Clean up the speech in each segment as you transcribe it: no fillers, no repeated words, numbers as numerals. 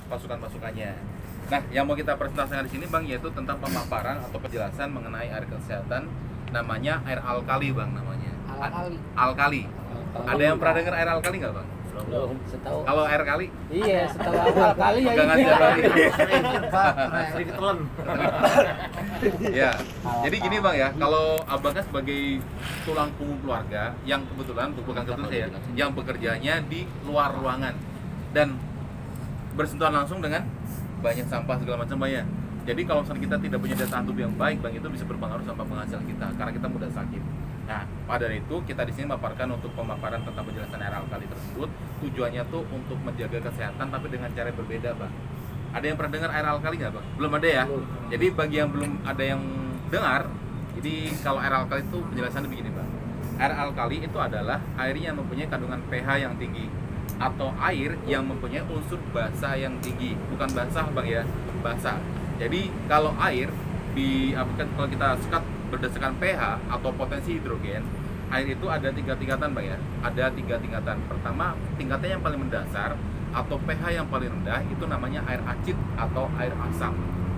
pasukan-pasukannya. Nah, yang mau kita presentasikan di sini Bang yaitu tentang pemaparan atau penjelasan mengenai air kesehatan, namanya air alkali Bang namanya. Alkali. Alkali. Ada yang pernah dengar air alkali nggak Bang? Belum, setahu. Kalau air kali? Iya, setahu alkali ya Pegangan ini. siapa lagi? Sedikit telan. Ya, jadi gini Bang ya, kalau Abang kan sebagai tulang punggung keluarga yang kebetulan, bukan kebetulan saya, yang bekerjanya di luar ruangan dan bersentuhan langsung dengan banyak sampah segala macam Bang ya. Jadi kalau misalnya kita tidak punya daya tahan tubuh yang baik Bang, itu bisa berpengaruh sama penghasilan kita karena kita mudah sakit. Nah, pada itu kita di sini memaparkan untuk pemaparan tentang penjelasan air alkali tersebut. Tujuannya tuh untuk menjaga kesehatan tapi dengan cara yang berbeda Bang. Ada yang pernah dengar air alkali nggak Bang? Belum ada ya? Jadi bagi yang belum ada yang dengar, jadi kalau air alkali itu penjelasannya begini Bang. Air alkali itu adalah air yang mempunyai kandungan pH yang tinggi atau air yang mempunyai unsur basa yang tinggi. Bukan basah Bang ya, basa. Jadi kalau air kalau kita sekat berdasarkan pH atau potensi hidrogen, air itu ada 3 tingkatan Bang ya. Ada 3 tingkatan. Pertama, tingkatnya yang paling mendasar atau pH yang paling rendah itu namanya air acid atau air asam.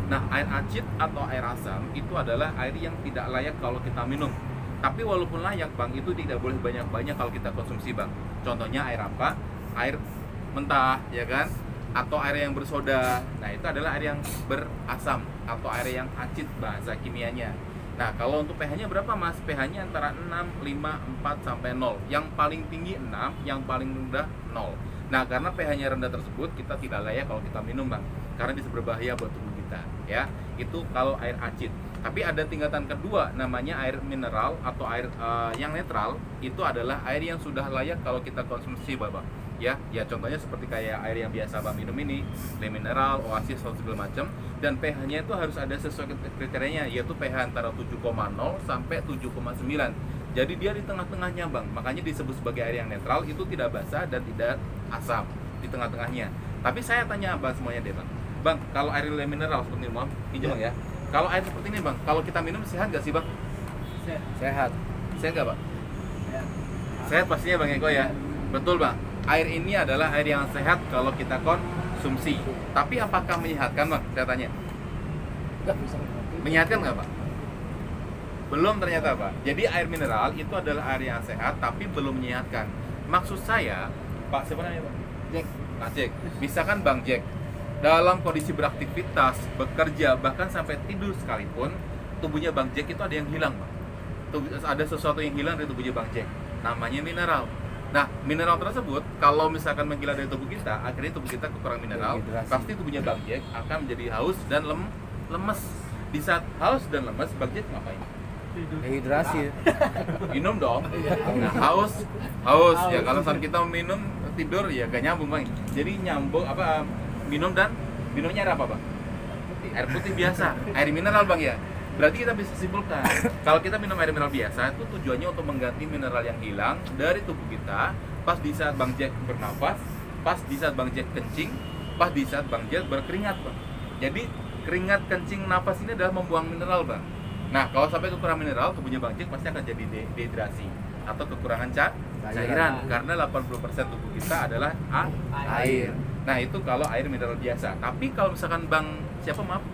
Nah, air acid atau air asam itu adalah air yang tidak layak kalau kita minum. Tapi walaupun layak Bang, itu tidak boleh banyak-banyak kalau kita konsumsi Bang. Contohnya air apa? Air mentah, ya kan? Atau air yang bersoda. Nah, itu adalah air yang berasam atau air yang acid bahasa kimianya. Nah, kalau untuk pH-nya berapa Mas? pH-nya antara 6, 5, 4 sampai 0. Yang paling tinggi 6, yang paling rendah 0. Nah, karena pH-nya rendah tersebut kita tidak layak kalau kita minum Bang, karena bisa berbahaya buat tubuh kita, ya. Itu kalau air acid. Tapi ada tingkatan kedua namanya air mineral atau air yang netral. Itu adalah air yang sudah layak kalau kita konsumsi Bapak. Ya contohnya seperti kayak air yang biasa Bang minum ini, le mineral, oasis, atau segala macam, dan pH-nya itu harus ada sesuai kriterianya, yaitu pH antara 7,0 sampai 7,9. Jadi dia di tengah-tengahnya Bang, makanya disebut sebagai air yang netral, itu tidak basah dan tidak asam, di tengah-tengahnya. Tapi saya tanya Abang semuanya deh Bang. Bang, kalau air le mineral seperti ini Bang, hijau Bang ya. Kalau air seperti ini Bang, kalau kita minum sehat nggak sih Bang? Sehat. Sehat nggak Bang? Sehat pastinya Bang Eko ya. Betul Bang. Air ini adalah air yang sehat kalau kita konsumsi. Tapi apakah menyehatkan Bang? Saya tanya. Enggak bisa. Menyehatkan nggak Pak? Belum ternyata Pak. Jadi air mineral itu adalah air yang sehat tapi belum menyehatkan. Maksud saya, Pak siapa namanya Pak? Jack. Nah, Jack. Misalkan Bang Jack dalam kondisi beraktivitas, bekerja, bahkan sampai tidur sekalipun, tubuhnya Bang Jack itu ada yang hilang Bang. Ada sesuatu yang hilang dari tubuhnya Bang Jack. Namanya mineral. Nah, mineral tersebut kalau misalkan menghilang dari tubuh kita, akhirnya tubuh kita kekurangan mineral, pasti tubuhnya Bang Jack akan menjadi haus dan lemes. Di saat haus dan lemes, Bang Jack ngapain? Dehidrasi. Minum dong. Nah, haus ya kalau saat kita minum tidur ya gak nyambung Bang. Jadi nyambung minumnya air apa Bang? Air putih biasa, air mineral Bang ya. Berarti kita bisa simpulkan, kalau kita minum air mineral biasa itu tujuannya untuk mengganti mineral yang hilang dari tubuh kita pas di saat Bang Jack bernafas, pas di saat Bang Jack kencing, pas di saat Bang Jack berkeringat Bang. Jadi keringat, kencing, nafas ini adalah membuang mineral Bang. Nah, kalau sampai kekurangan mineral, tubuhnya Bang Jack pasti akan jadi dehidrasi atau kekurangan cairan karena 80% tubuh kita adalah air. Nah, itu kalau air mineral biasa. Tapi kalau misalkan Bang siapa maaf?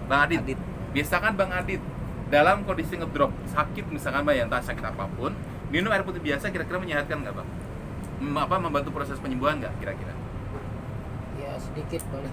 Bang Adit. Biasakan Bang Adit dalam kondisi ngedrop sakit misalkan Bang ya, entah sakit apapun, minum air putih biasa kira-kira menyehatkan nggak Bang? Membantu proses penyembuhan nggak kira-kira? Ya sedikit boleh.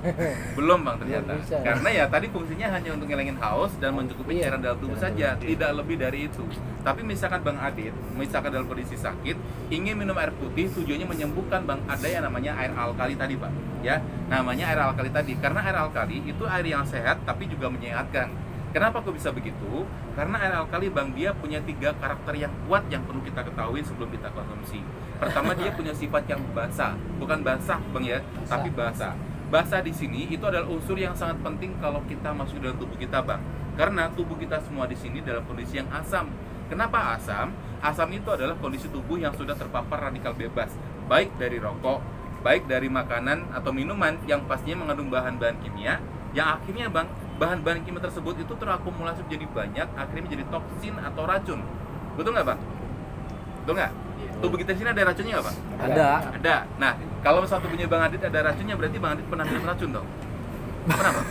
Belum Bang ternyata. Belum bisa. Karena ya tadi fungsinya hanya untuk ngilangin haus dan mencukupi Iya. cairan dalam tubuh saja, tidak lebih dari itu. Tapi misalkan Bang Adit, misalkan dalam kondisi sakit, ingin minum air putih, tujuannya menyembuhkan Bang, ada yang namanya air alkali tadi Pak. Ya, namanya air alkali tadi. Karena air alkali itu air yang sehat tapi juga menyehatkan. Kenapa kok bisa begitu? Karena air alkali Bang dia punya 3 karakter yang kuat yang perlu kita ketahui sebelum kita konsumsi. Pertama dia punya sifat yang basah, bukan basah Bang ya, tapi basah. Basah di sini itu adalah unsur yang sangat penting kalau kita masuk dalam tubuh kita Bang. Karena tubuh kita semua di sini dalam kondisi yang asam. Kenapa asam? Asam itu adalah kondisi tubuh yang sudah terpapar radikal bebas, baik dari rokok, baik dari makanan atau minuman yang pastinya mengandung bahan-bahan kimia, yang akhirnya Bang, bahan-bahan kimia tersebut itu terakumulasi menjadi banyak, akhirnya menjadi toksin atau racun. Betul nggak Bang? betul nggak? Tubuh kita di sini ada racunnya nggak, Pak? Ada. Ada. Nah, kalau misalnya tubuhnya Bang Adit ada racunnya, berarti Bang Adit pernah minum racun dong? Pernah, Bang?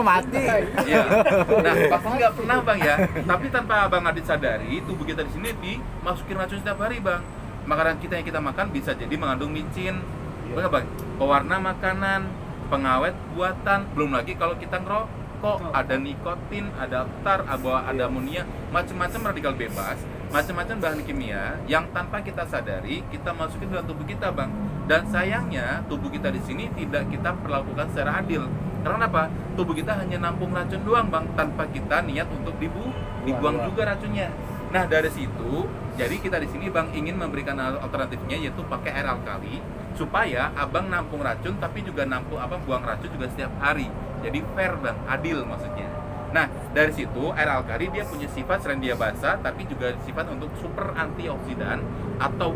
Mati. Iya. Nah, pasti nggak pernah, Bang ya. Tapi tanpa Bang Adit sadari, tubuh kita di sini dimasukin racun setiap hari, Bang. Makanan kita yang kita makan bisa jadi mengandung micin, Bang, pewarna makanan, pengawet buatan, belum lagi kalau kita ngerokok, ada nikotin, ada tar, ada amonia, macam-macam radikal bebas, macam-macam bahan kimia yang tanpa kita sadari kita masukin dalam tubuh kita, Bang. Dan sayangnya tubuh kita di sini tidak kita perlakukan secara adil. Karena apa? Tubuh kita hanya nampung racun doang, Bang, tanpa kita niat untuk dibuang juga racunnya. Nah, dari situ, jadi kita di sini, Bang, ingin memberikan alternatifnya, yaitu pakai air alkali supaya Abang nampung racun tapi juga buang racun juga setiap hari. Jadi fair, Bang, adil maksudnya. Nah, dari situ air alkali dia punya sifat serendia basa tapi juga sifat untuk super antioksidan atau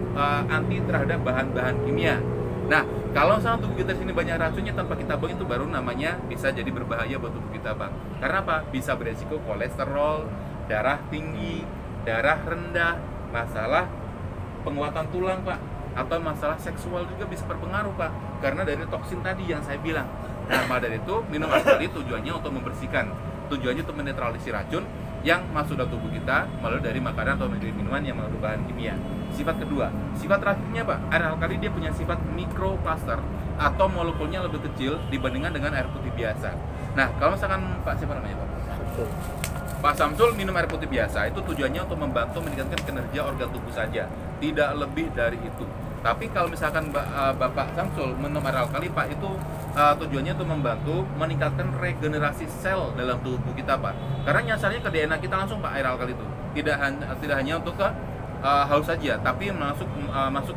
anti terhadap bahan-bahan kimia. Nah, kalau misalnya tubuh kita di sini banyak racunnya tanpa kita buang, itu baru namanya bisa jadi berbahaya buat tubuh kita, Bang. Karena apa? Bisa beresiko kolesterol, darah tinggi, darah rendah, masalah penguatan tulang, Pak, atau masalah seksual juga bisa berpengaruh, Pak, karena dari toksin tadi yang saya bilang. Nah, maka dari itu minum alkali tujuannya untuk membersihkan, tujuannya untuk menetralisir racun yang masuk dalam tubuh kita melalui dari makanan atau dari minuman yang mengandung bahan kimia. Sifat kedua, sifat terakhirnya, Pak, air alkali dia punya sifat mikroplaster atau molekulnya lebih kecil dibandingkan dengan air putih biasa. Nah, kalau misalkan Pak, siapa namanya, Pak? Pak Samsul minum air putih biasa itu tujuannya untuk membantu meningkatkan kinerja organ tubuh saja, tidak lebih dari itu. Tapi kalau misalkan Bapak Samsul minum air alkali, Pak, itu tujuannya untuk membantu meningkatkan regenerasi sel dalam tubuh kita, Pak. Karena nyasarnya ke DNA kita langsung, Pak, air alkali itu. Tidak hanya untuk ke haus saja, tapi masuk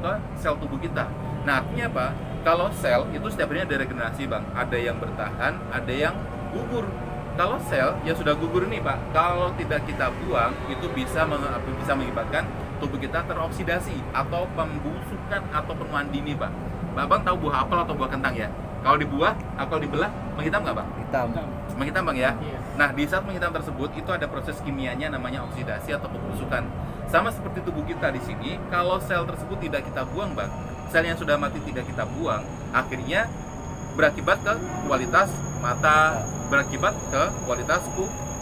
ke sel tubuh kita. Nah, artinya apa? Kalau sel itu setiap harinya ada regenerasi, Bang. Ada yang bertahan, ada yang gugur. Kalau sel yang sudah gugur ini, Pak, kalau tidak kita buang, itu bisa mengakibatkan tubuh kita teroksidasi atau pembusukan atau penuaan dini, Pak. Bang tahu buah apel atau buah kentang ya? Kalau dibuah atau dibelah, menghitam nggak, Bang? Hitam. Menghitam, Bang ya? Nah, di saat menghitam tersebut, itu ada proses kimianya namanya oksidasi atau pembusukan. Sama seperti tubuh kita di sini, kalau sel tersebut tidak kita buang, Bang, sel yang sudah mati tidak kita buang, akhirnya berakibat ke kualitas mata, berakibat ke kualitas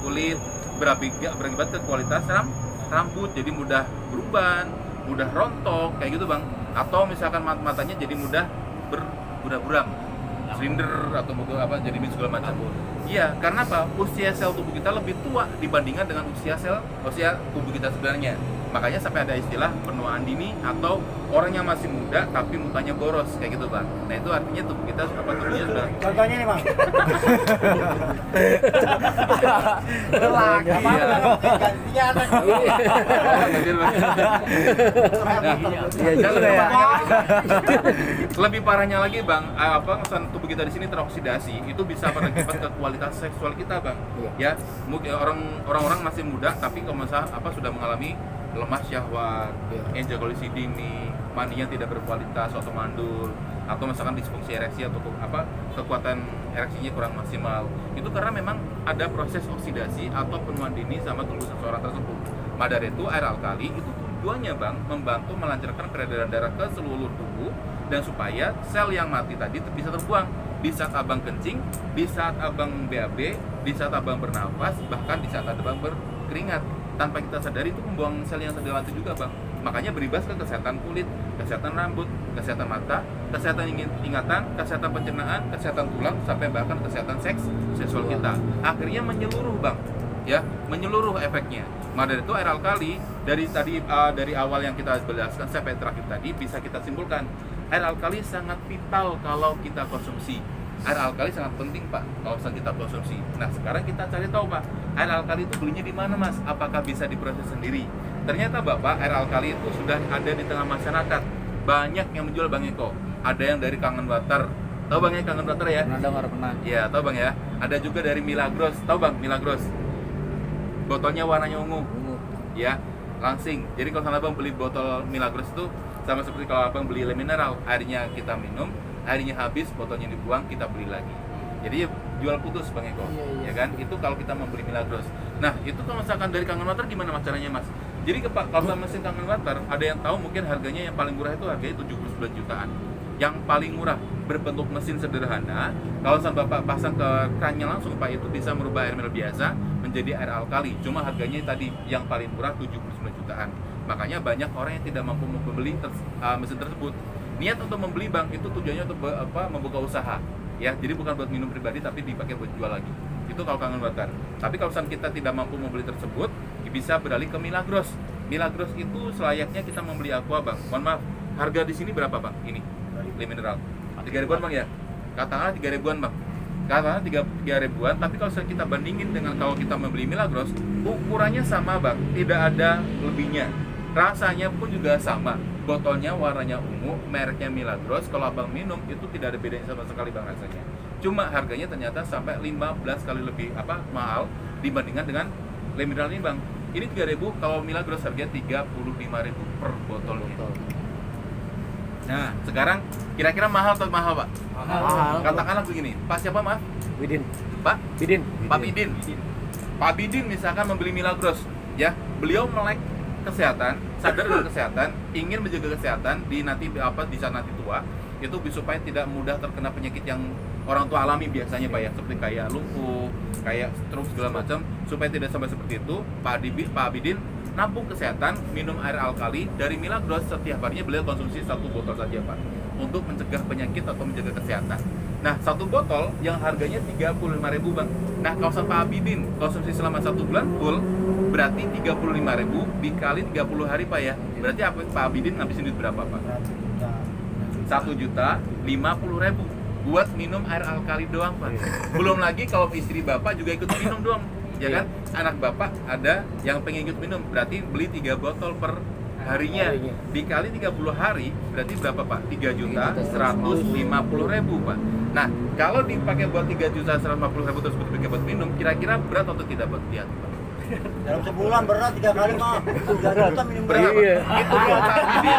kulit, berakibat ke kualitas rambut, jadi mudah beruban, mudah rontok, kayak gitu, Bang. Atau misalkan matanya jadi mudah buram, silinder atau jadi segala macam. Iya, karena apa? Usia sel tubuh kita lebih tua dibandingkan dengan usia tubuh kita sebenarnya. Makanya sampai ada istilah penuaan dini atau orang yang masih muda tapi mukanya boros, kayak gitu, Bang. Nah, itu artinya tubuh kita tubuhnya sudah. Contohnya nih, Bang. Gantinya anak. Lebih parahnya lagi, Bang, tubuh kita di sini teroksidasi, itu bisa berakibat ke kualitas seksual kita, Bang. Ya, orang-orang masih muda tapi kalau sudah mengalami lemah syahwat, ejakulasi dini, maninya tidak berkualitas atau mandul, atau misalkan disfungsi ereksi atau kekuatan ereksinya kurang maksimal. Itu karena memang ada proses oksidasi atau penuaan dini sama tubuh seseorang tersebut. Maka dari itu air alkali itu tujuannya, Bang, membantu melancarkan peredaran darah ke seluruh tubuh dan supaya sel yang mati tadi bisa terbuang di saat Abang kencing, di saat Abang BAB, di saat Abang bernafas, bahkan di saat Abang berkeringat. Tanpa kita sadari itu membuang sel yang sudah mati juga, Bang. Makanya berimbas ke kesehatan kulit, kesehatan rambut, kesehatan mata, kesehatan ingatan, kesehatan pencernaan, kesehatan tulang, sampai bahkan kesehatan seksual kita. Akhirnya menyeluruh, Bang. Ya, menyeluruh efeknya. Maka dari itu air alkali dari awal yang kita jelaskan sampai terakhir tadi bisa kita simpulkan air alkali sangat vital kalau kita konsumsi. Air alkali sangat penting, Pak, kalau misalnya kita konsumsi. Nah, sekarang kita cari tahu, Pak, air alkali itu belinya di mana, Mas? Apakah bisa diproses sendiri? Ternyata, Bapak, air alkali itu sudah ada di tengah masyarakat. Banyak yang menjual, Bang Eko. Ada yang dari Kangen Water. Tahu, Bang, ya Kangen Water ya? Pernah. Iya, tahu, Bang ya. Ada juga dari Milagros. Tahu, Bang, Milagros? Botolnya warnanya ungu. Ya, langsing. Jadi kalau Abang beli botol Milagros itu sama seperti kalau Abang beli mineral, airnya kita minum, airnya habis, botolnya dibuang, kita beli lagi. Jadi jual putus, Bang Eko. Ya kan? Itu kalau kita membeli Milagros. Nah, itu kalau misalkan dari Kangen Water gimana Mas caranya, Mas? Jadi kalau mesin kangen water, ada yang tahu mungkin harganya yang paling murah itu harganya 79 jutaan. Yang paling murah berbentuk mesin sederhana, kalau Bapak pasang ke krannya langsung Pak, itu bisa merubah air mineral biasa menjadi air alkali. Cuma harganya tadi yang paling murah 79 jutaan. Makanya banyak orang yang tidak mampu membeli mesin tersebut. Niat untuk membeli Bang itu tujuannya untuk membuka usaha. Ya, jadi bukan buat minum pribadi tapi dipakai buat jual lagi. Itu kalau kangen water. Tapi kalau kita tidak mampu membeli tersebut, bisa beralih ke Milagros. Milagros itu selayaknya kita membeli aqua Bang. Mohon maaf, harga di sini berapa Bang? Ini mineral 3 ribuan Bang ya? Katakanlah 3 ribuan Bang. Katakanlah 3 ribuan, tapi kalau kita bandingin dengan kalau kita membeli Milagros, ukurannya sama Bang, tidak ada lebihnya. Rasanya pun juga sama. Botolnya warnanya ungu, mereknya Milagros. Kalau Abang minum itu tidak ada bedanya sama sekali Bang rasanya. Cuma harganya ternyata sampai 15 kali lebih mahal dibandingkan dengan Le Mineral ini Bang. Ini 3.000, kalau Milagros harganya 35.000 per botolnya. Nah, sekarang kira-kira mahal atau mahal Pak? Mahal. Katakanlah begini, Pak siapa maaf? Widin. Pak? Widin. Pak Bidin. Pak Bidin misalkan membeli Milagros, ya, beliau melek kesehatan, sadar dengan kesehatan, ingin menjaga kesehatan di saat nanti tua, itu supaya tidak mudah terkena penyakit yang orang tua alami biasanya Pak ya, seperti kayak lumpuh, kayak stroke segala macam, supaya tidak sampai seperti itu. Pak Bidin nampung kesehatan, minum air alkali dari Milagros setiap harinya beliau konsumsi 1 botol saja Pak, untuk mencegah penyakit atau menjaga kesehatan. Nah, 1 botol yang harganya 35.000 Bang. Nah, kalau Pak Abidin konsumsi selama 1 bulan full, berarti 35.000 dikali 30 hari Pak ya. Berarti Pak Abidin ngabisin duit berapa Pak? 1.050.000 buat minum air alkali doang Pak. Belum lagi kalau istri Bapak juga ikut minum doang, ya kan? Anak Bapak ada yang pengen ikut minum, berarti beli 3 botol per harinya. Dikali 30 hari berarti berapa Pak? 3.150.000 Pak. Nah, kalau dipakai buat 3.150.000 terus dipakai buat minum, kira-kira berat atau tidak buat dia Pak? Dalam sebulan berat 3 kali mah 3 juta minum Berat. Iya. Itu pun Pak Bidin.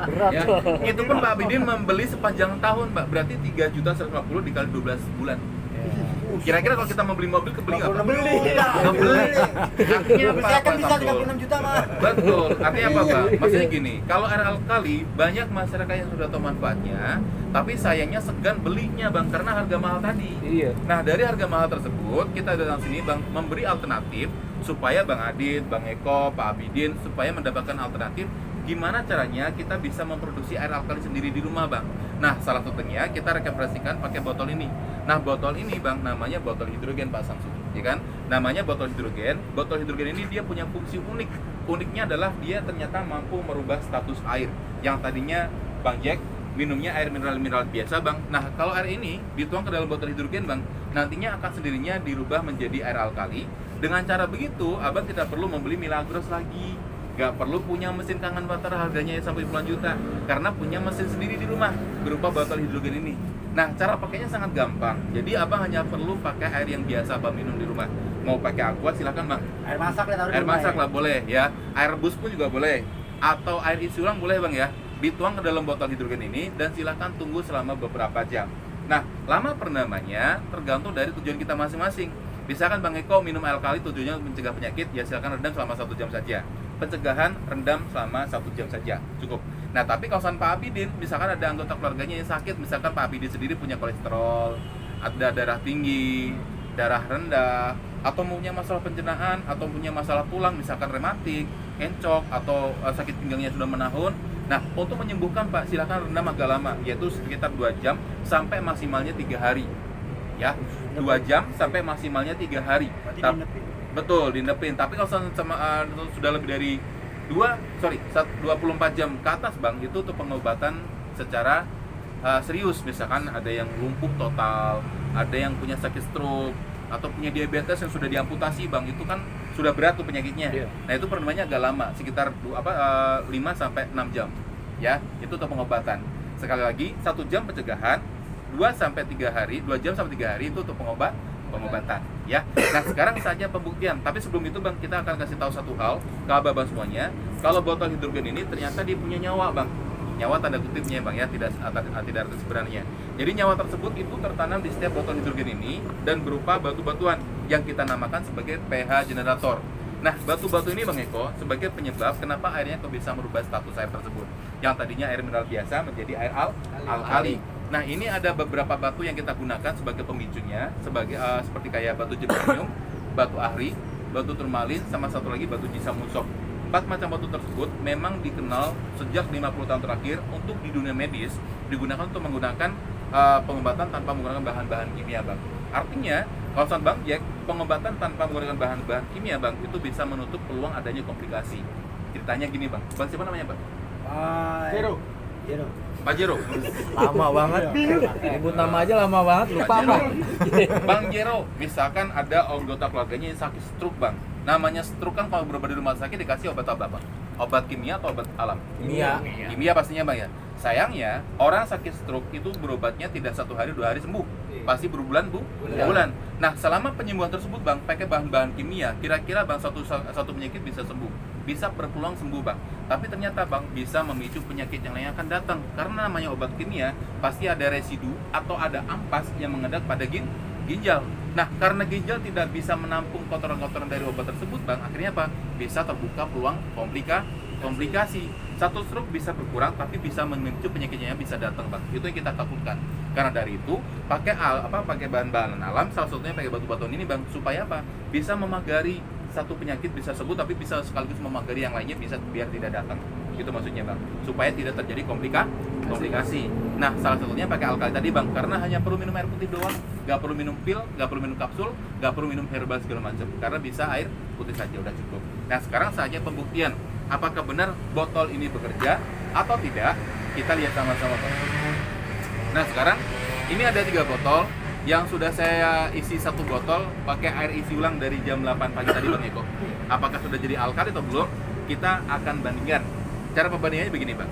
Berat. Ya, itu pun Pak Bidin membeli sepanjang tahun Pak, berarti 3.150 dikali 12 bulan. Kira-kira kalau kita membeli mobil kebeli nggak Pak? Beli. Nggak beli. Artinya apa? Saya kan Pak bisa Samsul? 36 juta mah. Betul. Artinya apa Pak? Maksudnya gini, kalau air alkali banyak masyarakat yang sudah tahu manfaatnya, tapi sayangnya segan belinya Bang karena harga mahal tadi. Iya. Nah, dari harga mahal tersebut kita datang sini Bang memberi alternatif supaya Bang Adit, Bang Eko, Pak Abidin supaya mendapatkan alternatif gimana caranya kita bisa memproduksi air alkali sendiri di rumah Bang. Nah, salah satunya kita rekomendasikan pakai botol ini. Nah, botol ini Bang namanya botol hidrogen Pak Samsul, ya kan? Namanya botol hidrogen. Botol hidrogen ini dia punya fungsi unik. Uniknya adalah dia ternyata mampu merubah status air yang tadinya Bang Jack minumnya air mineral biasa Bang. Nah, kalau air ini dituang ke dalam botol hidrogen Bang, nantinya akan sendirinya dirubah menjadi air alkali. Dengan cara begitu, Abang tidak perlu membeli Milagros lagi. Gak perlu punya mesin kangen water harganya sampai puluhan juta, karena punya mesin sendiri di rumah berupa botol hidrogen ini. Nah, cara pakainya sangat gampang. Jadi Abang hanya perlu pakai air yang biasa Abang minum di rumah. Mau pakai aqua silakan Bang. Air masak lah taruh di Air rumah masak ya. lah boleh ya. Air rebus pun juga boleh. Atau air isi ulang boleh Bang ya. Dituang ke dalam botol hidrogen ini dan silakan tunggu selama beberapa jam. Nah, lama perdamanya tergantung dari tujuan kita masing-masing. Misalkan Bang Eko minum air alkali tujuannya mencegah penyakit, ya silakan rendam selama 1 jam saja. Pencegahan rendam selama 1 jam saja cukup. Nah, tapi kalau Pak Abidin, misalkan ada anggota keluarganya yang sakit, misalkan Pak Abidin sendiri punya kolesterol, ada darah tinggi, darah rendah, atau punya masalah pencernaan, atau punya masalah tulang, misalkan rematik, encok, atau sakit pinggangnya sudah menahun. Nah, untuk menyembuhkan Pak, silakan rendam agak lama, yaitu sekitar 2 jam sampai maksimalnya 3 hari. Ya, 2 jam sampai maksimalnya 3 hari. Berarti Tap- dinepin. Betul, dinepin. Tapi kalau sudah lebih dari 24 jam ke atas Bang, itu untuk pengobatan secara serius. Misalkan ada yang lumpuh total, ada yang punya sakit stroke, atau punya diabetes yang sudah diamputasi Bang, itu kan sudah berat tuh penyakitnya. Iya. Nah, itu perlunya agak lama, sekitar 5 sampai 6 jam. Ya, itu untuk pengobatan. Sekali lagi, 1 jam pencegahan, 2 sampai 3 hari, 2 jam sampai 3 hari itu untuk pengobatan ya. Nah, sekarang saja pembuktian. Tapi sebelum itu Bang, kita akan kasih tahu satu hal ke abang semuanya. Kalau botol hidrogen ini ternyata dia punya nyawa Bang. Nyawa tanda kutipnya Bang ya, tidak arti sebenarnya. Jadi nyawa tersebut itu tertanam di setiap botol hidrogen ini dan berupa batu-batuan yang kita namakan sebagai pH generator. Nah, batu-batu ini Bang Eko sebagai penyebab kenapa airnya kok bisa merubah status air tersebut. Yang tadinya air mineral biasa menjadi air alkali. Nah, ini ada beberapa batu yang kita gunakan sebagai pemicunya, sebagai seperti kayak batu zirconium, batu ahri, batu turmalin, sama satu lagi batu jisamsung. 4 macam batu tersebut memang dikenal sejak 50 tahun terakhir untuk di dunia medis digunakan untuk menggunakan pengobatan tanpa menggunakan bahan-bahan kimia, Bang. Artinya, kalau saat Bang Jack, pengobatan tanpa menggunakan bahan-bahan kimia, Bang, itu bisa menutup peluang adanya komplikasi. Ceritanya gini, Bang. Bang siapa namanya, Bang? Jero. Pak Jero. Lama banget. Nyebut nama aja lama banget, lupa Pak Jero. Bang. Bang Jero, misalkan ada anggota keluarganya yang sakit stroke, Bang. Namanya stroke kan kalau berobat di rumah sakit dikasih obat apa, Bang? Obat kimia atau obat alam? Kimia. Kimia pastinya, Bang ya. Sayangnya, orang sakit stroke itu berobatnya tidak 1 hari 2 hari sembuh. Pasti berbulan, bulan. Nah, selama penyembuhan tersebut, Bang, pakai bahan-bahan kimia, kira-kira Bang satu penyakit bisa sembuh. Bisa berpeluang sembuh, Bang. Tapi ternyata, Bang, bisa memicu penyakit yang lain akan datang. Karena namanya obat kimia, pasti ada residu atau ada ampas yang mengendap pada ginjal. Nah, karena ginjal tidak bisa menampung kotoran-kotoran dari obat tersebut, Bang, akhirnya apa? Bisa terbuka peluang komplikasi. Satu stroke bisa berkurang, tapi bisa memicu penyakitnya yang bisa datang, Bang. Itu yang kita takutkan. Karena dari itu, pakai bahan-bahan alam, salah satunya pakai batu-batuan ini, Bang, supaya apa? Bisa memagari satu penyakit bisa sembuh, tapi bisa sekaligus memagari yang lainnya bisa biar tidak datang. Itu maksudnya, Bang, supaya tidak terjadi komplikasi. Nah, salah satunya pakai alkali tadi, Bang, karena hanya perlu minum air putih doang, nggak perlu minum pil, nggak perlu minum kapsul, nggak perlu minum herbal segala macam, karena bisa air putih saja udah cukup. Nah, sekarang saatnya pembuktian, apakah benar botol ini bekerja atau tidak? Kita lihat sama-sama, Bang. Nah, sekarang ini ada 3 botol yang sudah saya isi 1 botol pakai air isi ulang dari jam 8 pagi tadi, Bang Eko. Apakah sudah jadi alkali atau belum? Kita akan bandingkan. Cara pembandingannya begini, Bang.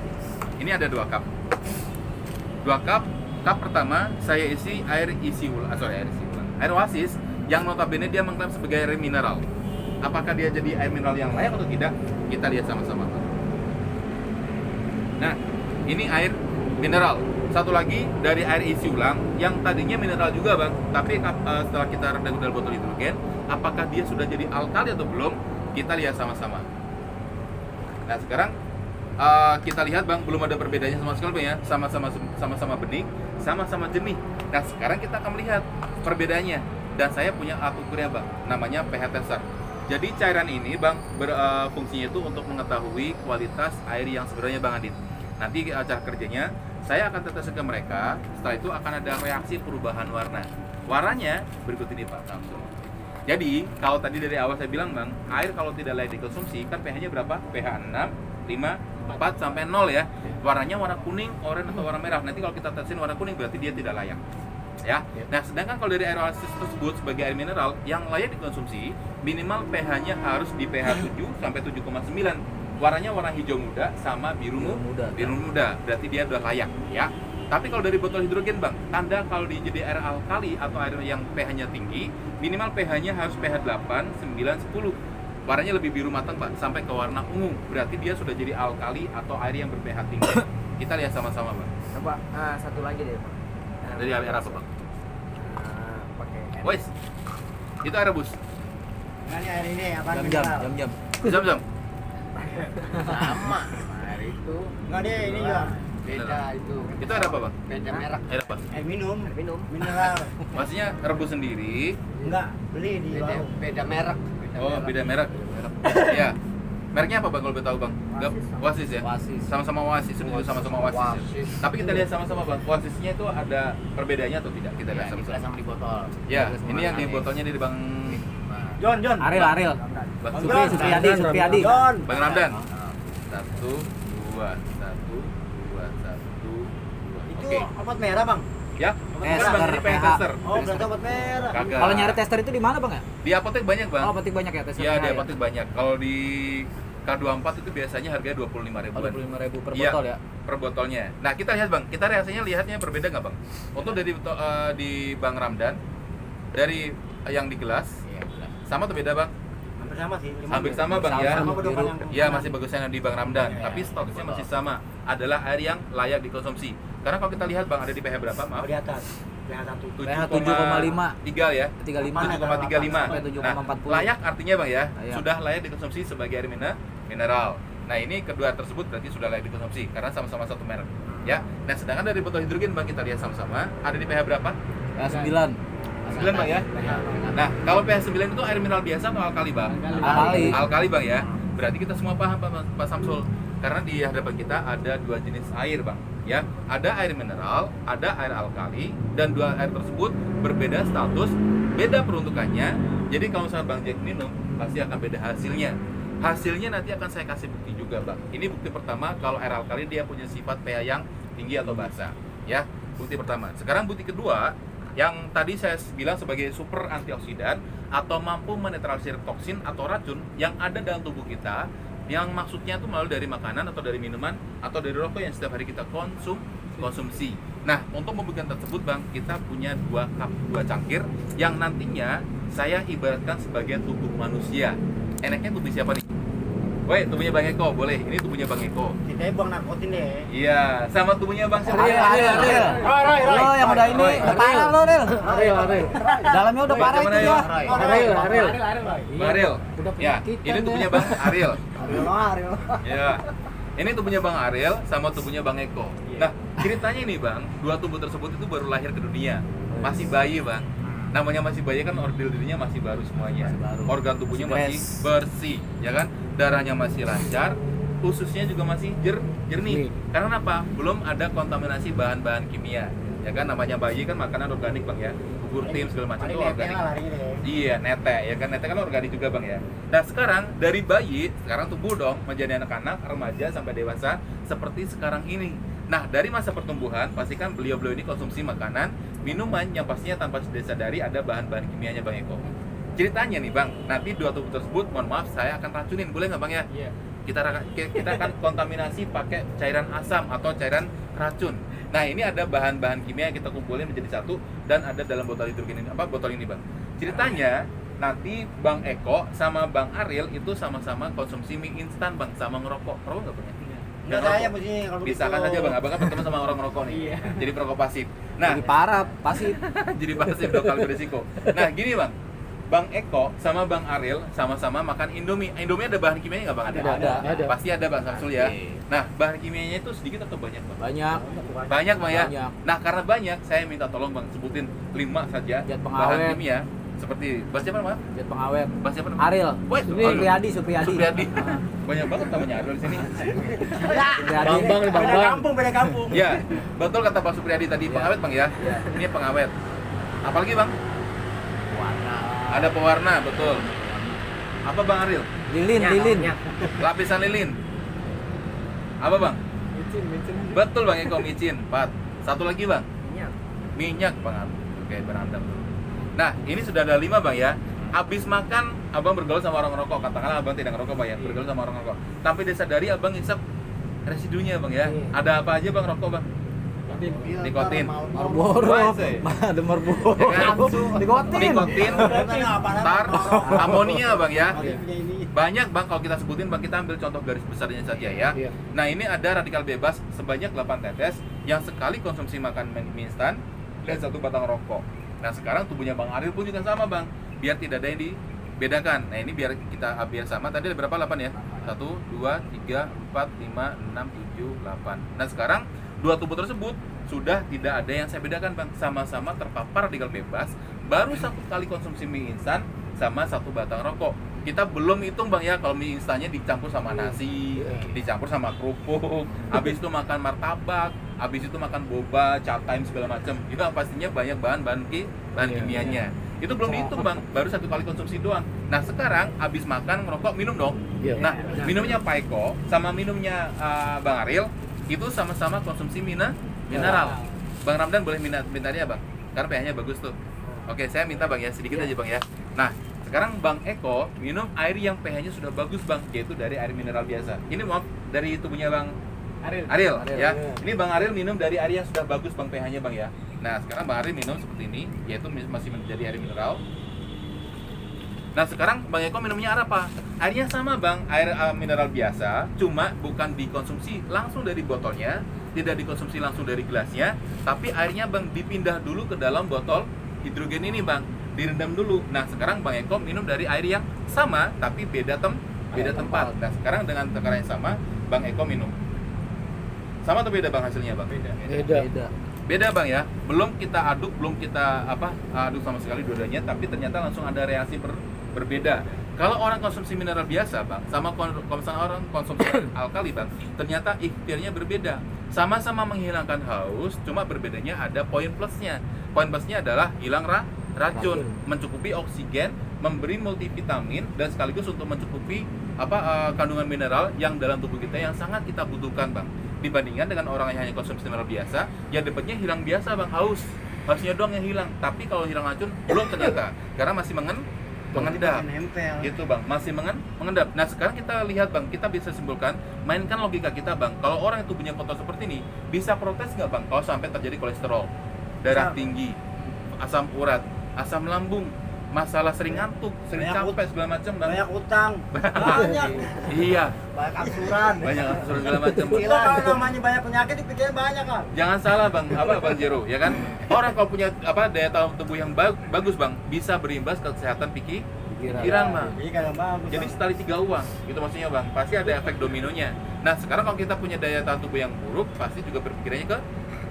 Ini ada 2 cup. 2 cup. Cup pertama saya isi air ulang. Air Oasis yang notabene dia mengklaim sebagai air mineral. Apakah dia jadi air mineral yang layak atau tidak? Kita lihat sama-sama, Bang. Nah, ini air mineral. Satu lagi dari air isi ulang yang tadinya mineral juga, Bang. Tapi setelah kita rendam dalam botol hidrogen, apakah dia sudah jadi alkali atau belum? Kita lihat sama-sama. Nah, sekarang kita lihat, Bang, belum ada perbedaannya sama sekali, Bang, ya. Sama-sama bening, sama-sama jernih. Nah, sekarang kita akan melihat perbedaannya. Dan saya punya alat ukurnya, Bang, namanya pH tester. Jadi cairan ini, Bang, fungsinya itu untuk mengetahui kualitas air yang sebenarnya, Bang Adit. Nanti cara kerjanya saya akan teteskan ke mereka. Setelah itu akan ada reaksi perubahan warna. Warnanya berikut ini, Pak, langsung. Jadi kalau tadi dari awal saya bilang, Bang, air kalau tidak layak dikonsumsi kan pH-nya berapa? pH 6, 5, 4 sampai 0 ya. Warnanya warna kuning, oranye atau warna merah. Nanti kalau kita tesin warna kuning berarti dia tidak layak. Ya. Nah, sedangkan kalau dari air Oasis tersebut sebagai air mineral yang layak dikonsumsi, minimal pH-nya harus di pH 7 sampai 7,9. Warnanya warna hijau muda sama biru muda. Berarti dia udah layak, ya. Tapi kalau dari botol hidrogen, Bang, tanda kalau dia jadi air alkali atau air yang pH-nya tinggi, minimal pH-nya harus pH 8, 9, 10. Warnanya lebih biru matang, Pak, sampai ke warna ungu. Berarti dia sudah jadi alkali atau air yang ber-pH tinggi. Kita lihat sama-sama, Bang. Coba satu lagi deh, Pak. Dari air apa, Bang? Pakai Wes. Itu air rebus. Nah, ini air ini apa? Jam-jam. Jam-jam. sama air itu. Enggak deh, ini juga. Beda itu. Itu air apa, Bang? Beda merek. Air apa? Air minum. Air minum. Mineral. Maksudnya rebus sendiri. Enggak, beli di Beda, warung. beda merek. Oh, beda merek. Ya. Mereknya apa, Bang, kalau boleh tahu, Bang? Oasis ya? Oasis. Sama-sama Oasis, itu juga sama-sama Oasis. Ya? Oasis. Tapi kita lihat sama-sama, Bang. Oasisnya itu ada perbedaannya atau tidak? Kita lihat sama-sama. sama di botol. Ya, ini yang di botolnya dari Bang John. Ariel. Bang John. Supriyadi. John. Bang Ramdan. 1, 2, 1, 2, 1, 2. Itu Oke. obat merah, Bang. Ya, Tester, Bang, ini pengen pH. tester. Oh, berarti obat merah. Kagak. Kalau nyari tester itu di mana, Bang ya? Di apotek banyak, Bang. Oh, penting banyak ya tester. Iya, pH di ya? apotek banyak. Kalau di K24 itu biasanya harganya 25.000-an. 25.000 per Iya, botol ya. per botolnya. Nah, kita lihat, Bang. Kita lihatnya berbeda nggak, Bang? Untuk dari di Bang Ramdan, dari yang di gelas, Iya, benar. sama atau beda, Bang? Hampir sama sih. Hampir sama, Bang, ya. Sama pedoman yang Iya, masih bagusnya yang di Bang Ramdan, Iya, tapi statusnya masih sama. Adalah air yang layak dikonsumsi. Karena kalau kita lihat, Bang, ada di pH berapa? Maaf. di atas. pH 1. pH 7,5. 3 ya. 35 7,35. sampai 7,40. Layak artinya Bang ya, Layak. sudah layak dikonsumsi sebagai air mineral. Nah, ini kedua tersebut berarti sudah layak dikonsumsi karena sama-sama satu merek. Ya. Nah, sedangkan dari botol hidrogen Bang kita lihat sama-sama ada di pH berapa? pH 9. 9 Bang ya. Nah, kalau pH 9 itu air mineral biasa atau alkali Bang? Alkali. Alkali Bang ya. Berarti kita semua paham Pak Samsul. Karena di hadapan kita ada dua jenis air Bang. Ya, ada air mineral, ada air alkali, dan dua air tersebut berbeda status, beda peruntukannya. Jadi kalau misalnya Bang Jack minum, pasti akan beda hasilnya. Hasilnya nanti akan saya kasih bukti juga Bang. Ini bukti pertama kalau air alkali dia punya sifat pH yang tinggi atau basa. Ya, bukti pertama. Sekarang bukti kedua, yang tadi saya bilang sebagai super antioksidan atau mampu menetralisir toksin atau racun yang ada dalam tubuh kita, yang maksudnya itu melalui dari makanan atau dari minuman atau dari rokok yang setiap hari kita konsumsi. Nah, untuk membuktikan tersebut Bang, kita punya dua cangkir yang nantinya saya ibaratkan sebagai tubuh manusia. Enaknya tubuh siapa nih? Woi, tubuhnya Bang Eko, boleh. Ini tubuhnya Bang Eko. Kita buang narkotin deh. Iya, sama tubuhnya Bang siapa? Ariel. Lo yang udah ini, udah parah lo, Ril. Dalamnya udah parah itu ya. Ariel. Bang Ariel. Ya, ini tubuhnya Bang Ariel. Ariel. Ya. Ini tubuhnya Bang Ariel sama tubuhnya Bang Eko. Nah, ceritanya nih Bang, dua tubuh tersebut itu baru lahir ke dunia. Masih bayi Bang. Namanya masih bayi kan organ dirinya masih baru semuanya. Masih baru. Organ tubuhnya masih bersih, ya kan? Darahnya masih lancar, ususnya juga masih jernih. Karena apa? Belum ada kontaminasi bahan-bahan kimia. Ya kan namanya bayi kan makanan organik Bang ya. Bubur tim segala macam itu organik. Iya, nete ya kan. Nete kan organik juga Bang ya. Nah, sekarang dari bayi, sekarang tumbuh dong menjadi anak-anak, remaja sampai dewasa seperti sekarang ini. Nah, dari masa pertumbuhan, pastikan beliau-beliau ini konsumsi makanan, minuman yang pastinya tanpa disadari ada bahan-bahan kimianya Bang Eko. Ceritanya nih Bang, nanti dua tubuh tersebut, mohon maaf saya akan racunin, boleh nggak Bang ya? Iya. Kita akan kontaminasi pakai cairan asam atau cairan racun. Nah, ini ada bahan-bahan kimia yang kita kumpulin menjadi satu dan ada dalam botol hidrogen ini, botol ini Bang. Ceritanya nanti Bang Eko sama Bang Ariel itu sama-sama konsumsi mie instan Bang, sama ngerokok. Ngerokok nggak Bang? Enggak saya mesti kalau Bisa kan saja Bang, abang kan berteman sama orang ngerokok nih. Iya. Jadi perokok pasif. Nah, Jadi parah, pasti. jadi pasif dua kali berisiko. Nah, gini Bang. Bang Eko sama Bang Ariel sama-sama makan Indomie. Indomie ada bahan kimianya nggak Bang? Ada. Pasti ada Bang Samsul ya. Oke. Nah, bahan kimianya itu sedikit atau banyak Bang? Banyak. Banyak Bang ya? Banyak. Nah, karena banyak, saya minta tolong Bang sebutin 5 saja Zat bahan pengawet. kimia seperti bahas siapa namanya? Zat pengawet. Bahas siapa namanya? Ariel. Woi, Ini Ariel. Supriyadi. Banyak banget namanya Ariel di sini. Supriyadi. Beda kampung. Ya, betul kata Pak Supriyadi tadi, pengawet Bang ya. Ini pengawet. Apalagi Bang? Ada pewarna, betul. Apa Bang Ariel? Lilin. Lapisan lilin. Apa Bang? Betul Bang Eko, micin. 4. Satu lagi Bang? Minyak Bang. Oke, berandam. Nah, ini sudah ada 5 Bang ya. Habis makan, Abang bergaul sama orang ngerokok. Katakanlah Abang tidak ngerokok Bang ya, bergaul sama orang ngerokok. Tanpa disadari Abang ngisap residunya Bang ya. Ada apa aja Bang rokok Bang? Nikotin. Marlboro. Ada Marlboro. Ya kan? Nikotin. Tar, amonia Bang ya. Banyak Bang, kalau kita sebutin Bang, kita ambil contoh garis besarnya saja ya. Nah, ini ada radikal bebas sebanyak 8 tetes yang sekali konsumsi makan mie instan dan 1 batang rokok. Nah, sekarang tubuhnya Bang Ariel pun juga sama Bang, biar tidak ada yang dibedakan. Nah, ini biar sama, tadi ada berapa? 8 ya? 1, 2, 3, 4, 5, 6, 7, 8. Nah, sekarang dua tubuh tersebut sudah tidak ada yang saya bedakan Bang, sama-sama terpapar radikal bebas, baru 1 kali konsumsi mie instan sama 1 batang rokok. Kita belum hitung Bang ya, kalau mie instannya dicampur sama nasi, dicampur sama kerupuk, habis itu makan martabak, habis itu makan boba, cat time segala macam. Itu pastinya banyak bahan kimianya. Itu belum dihitung Bang, baru 1 kali konsumsi doang. Nah, sekarang habis makan ngerokok minum dong. Nah, minumnya Pak Eko sama minumnya Bang Ariel itu sama-sama konsumsi mineral. Bang Ramdan boleh mintanya Bang, karena pH-nya bagus tuh. Oke, saya minta Bang ya, sedikit aja Bang ya. Nah, sekarang Bang Eko minum air yang pH-nya sudah bagus Bang, yaitu dari air mineral biasa. Ini maaf, dari tubuhnya Bang Ariel ya. Ini Bang Ariel minum dari air yang sudah bagus Bang pH-nya Bang ya. Nah, sekarang Bang Ariel minum seperti ini, yaitu masih menjadi air mineral. Nah, sekarang Bang Eko minumnya apa? Airnya sama Bang, air mineral biasa, cuma bukan dikonsumsi langsung dari botolnya, tidak dikonsumsi langsung dari gelasnya, tapi airnya Bang dipindah dulu ke dalam botol hidrogen ini Bang, direndam dulu. Nah sekarang Bang Eko minum dari air yang sama tapi beda tempat. Nah sekarang dengan takaran yang sama Bang Eko minum. Sama atau beda Bang hasilnya Bang? Beda Bang ya. Belum kita aduk aduk sama sekali dua-duanya, tapi ternyata langsung ada reaksi berbeda. Kalau orang konsumsi mineral biasa Bang, sama kalau misalnya orang konsumsi alkali Bang, ternyata ikhtiarnya berbeda. Sama-sama menghilangkan haus, cuma berbedanya ada poin plusnya. Poin plusnya adalah hilang racun, mencukupi oksigen, memberi multivitamin, dan sekaligus untuk mencukupi kandungan mineral yang dalam tubuh kita yang sangat kita butuhkan Bang. Dibandingkan dengan orang yang hanya konsumsi mineral biasa, yang dapatnya hilang biasa Bang, hausnya doang yang hilang. Tapi kalau hilang racun belum ternyata, karena masih mengendap gitu Bang, masih mengendap. Nah sekarang kita lihat Bang, kita bisa simpulkan, mainkan logika kita Bang, kalau orang yang tubuhnya kotor seperti ini, bisa protes nggak Bang kalau sampai terjadi kolesterol, darah tinggi, asam urat, asam lambung, masalah sering ngantuk, sering capek segala macam Bang. Banyak utang, banyak. Iya, Banyak angsuran. segala macam. Gila, kalau namanya banyak penyakit dipikirin banyak kan. Jangan salah Bang, Bang Jero, ya kan? Orang kalau punya daya tahan tubuh yang bagus Bang, bisa berimbas ke kesehatan pikiran Bang. Iya kan bagus. Jadi setali 3 uang, gitu maksudnya Bang. Pasti ada efek dominonya. Nah, sekarang kalau kita punya daya tahan tubuh yang buruk, pasti juga berpikirannya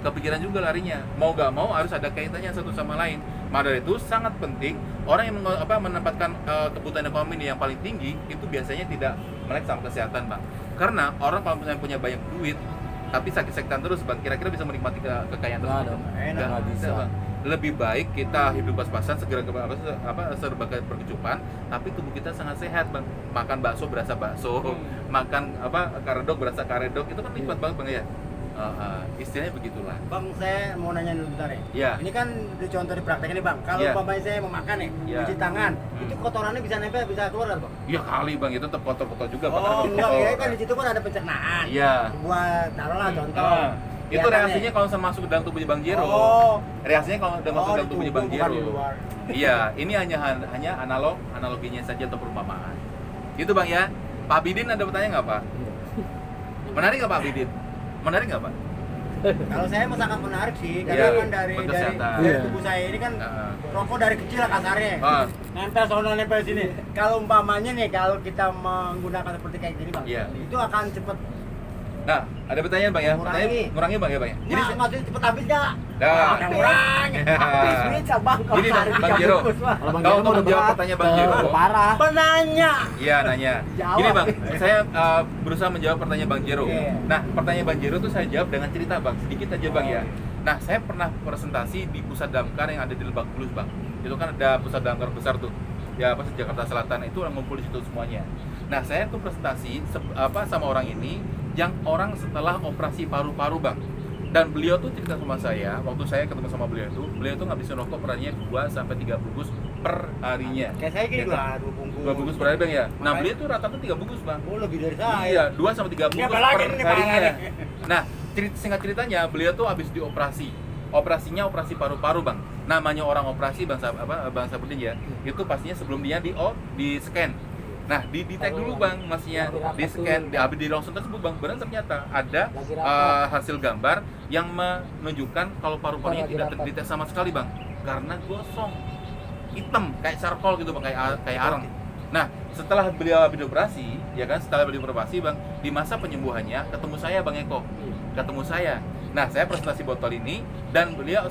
ke pikiran juga larinya. Mau gak mau harus ada kaitannya satu sama lain. Maka dari itu sangat penting orang yang menempatkan kebutuhan ekonomi yang paling tinggi itu biasanya tidak melek sama kesehatan Bang. Karena orang kalau misalnya punya banyak duit tapi sakit-sakitan terus Bang, kira-kira bisa menikmati kekayaan tersebut? Nggak bisa Bang. Lebih baik kita hidup pas-pasan, segera serba berkecupan, tapi tubuh kita sangat sehat Bang. Makan bakso berasa bakso, makan karedok berasa karedok, itu kan nikmat banget Bang ya. Istilahnya begitulah. Bang, saya mau nanya dulu bentar ya. Iya. Ini kan di contoh di praktek ini Bang. Kalau umpamanya saya mau makan nih, cuci tangan, itu kotorannya bisa nempel, bisa keluar kan Bang? Iya kali Bang, itu tetap kotor-kotor juga Bang. Oh enggak, ya kan di situ kan ada pencernaan. Iya. Buat taruhlah contoh. Itu reaksinya kalau masuk ke dalam tubuhnya Bang Jero. Reaksinya kalau udah masuk ke dalam tubuhnya Bang Jero. Iya, ini hanya analoginya saja atau perumpamaan. Gitu Bang ya. Pak Bidin ada pertanyaan nggak Pak? Menarik nggak Pak Bidin? Menarik nggak Pak? Kalau saya mah sangat menarik sih, karena kan dari tubuh saya ini kan rokok dari kecil lah kasarnya. Nempel sono nempel sini. Kalau umpamanya nih, kalau kita menggunakan seperti kayak gini Bang, itu akan cepet. Nah, ada pertanyaan Bang ya? Ngurangi Bang ya Bang ya? Jadi maksudnya cepet habis nggak? Kurang. Habis bisa Bang. Gini Bang Jero, kalau mau menjawab pertanyaan Bang Jero, parah. Penanya. Iya nanya. Gini Bang, saya berusaha menjawab pertanyaan Bang Jero. Nah, pertanyaan Bang Jero itu saya jawab dengan cerita Bang, sedikit aja Bang ya. Nah, saya pernah presentasi di pusat damkar yang ada di Lebak Bulus Bang. Itu kan ada pusat damkar besar tuh. Ya Jakarta Selatan, itu orang ngumpul di situ semuanya. Nah, saya tuh presentasi sama orang ini yang orang setelah operasi paru-paru Bang. Dan beliau tuh cerita sama saya, waktu saya ketemu sama beliau tuh ngabisin rokok perharinya 2-3 bungkus per harinya. Kayak saya gini lah, 2 bungkus per hari Bang ya. Nah, beliau tuh rata-rata 3 bungkus Bang. Oh, lebih dari saya. Iya, 2-3 bungkus per harinya. Nah, singkat ceritanya beliau tuh habis dioperasi. Operasinya operasi paru-paru Bang. Namanya orang operasi Bang Sabudin ya. Itu pastinya sebelum dia di scan. Nah, di tag dulu Bang, maksudnya di scan, habis di ronsen tersebut Bang, benar ternyata ada hasil gambar yang menunjukkan kalau paru-parunya tidak terdeteksi sama sekali Bang, karena gosong, hitam, kayak charcoal gitu Bang, kayak arang. Nah, setelah beliau habis dioperasi, ya kan, setelah beliau dioperasi Bang, di masa penyembuhannya ketemu saya Bang Eko, ketemu saya. Nah, saya presentasi botol ini dan beliau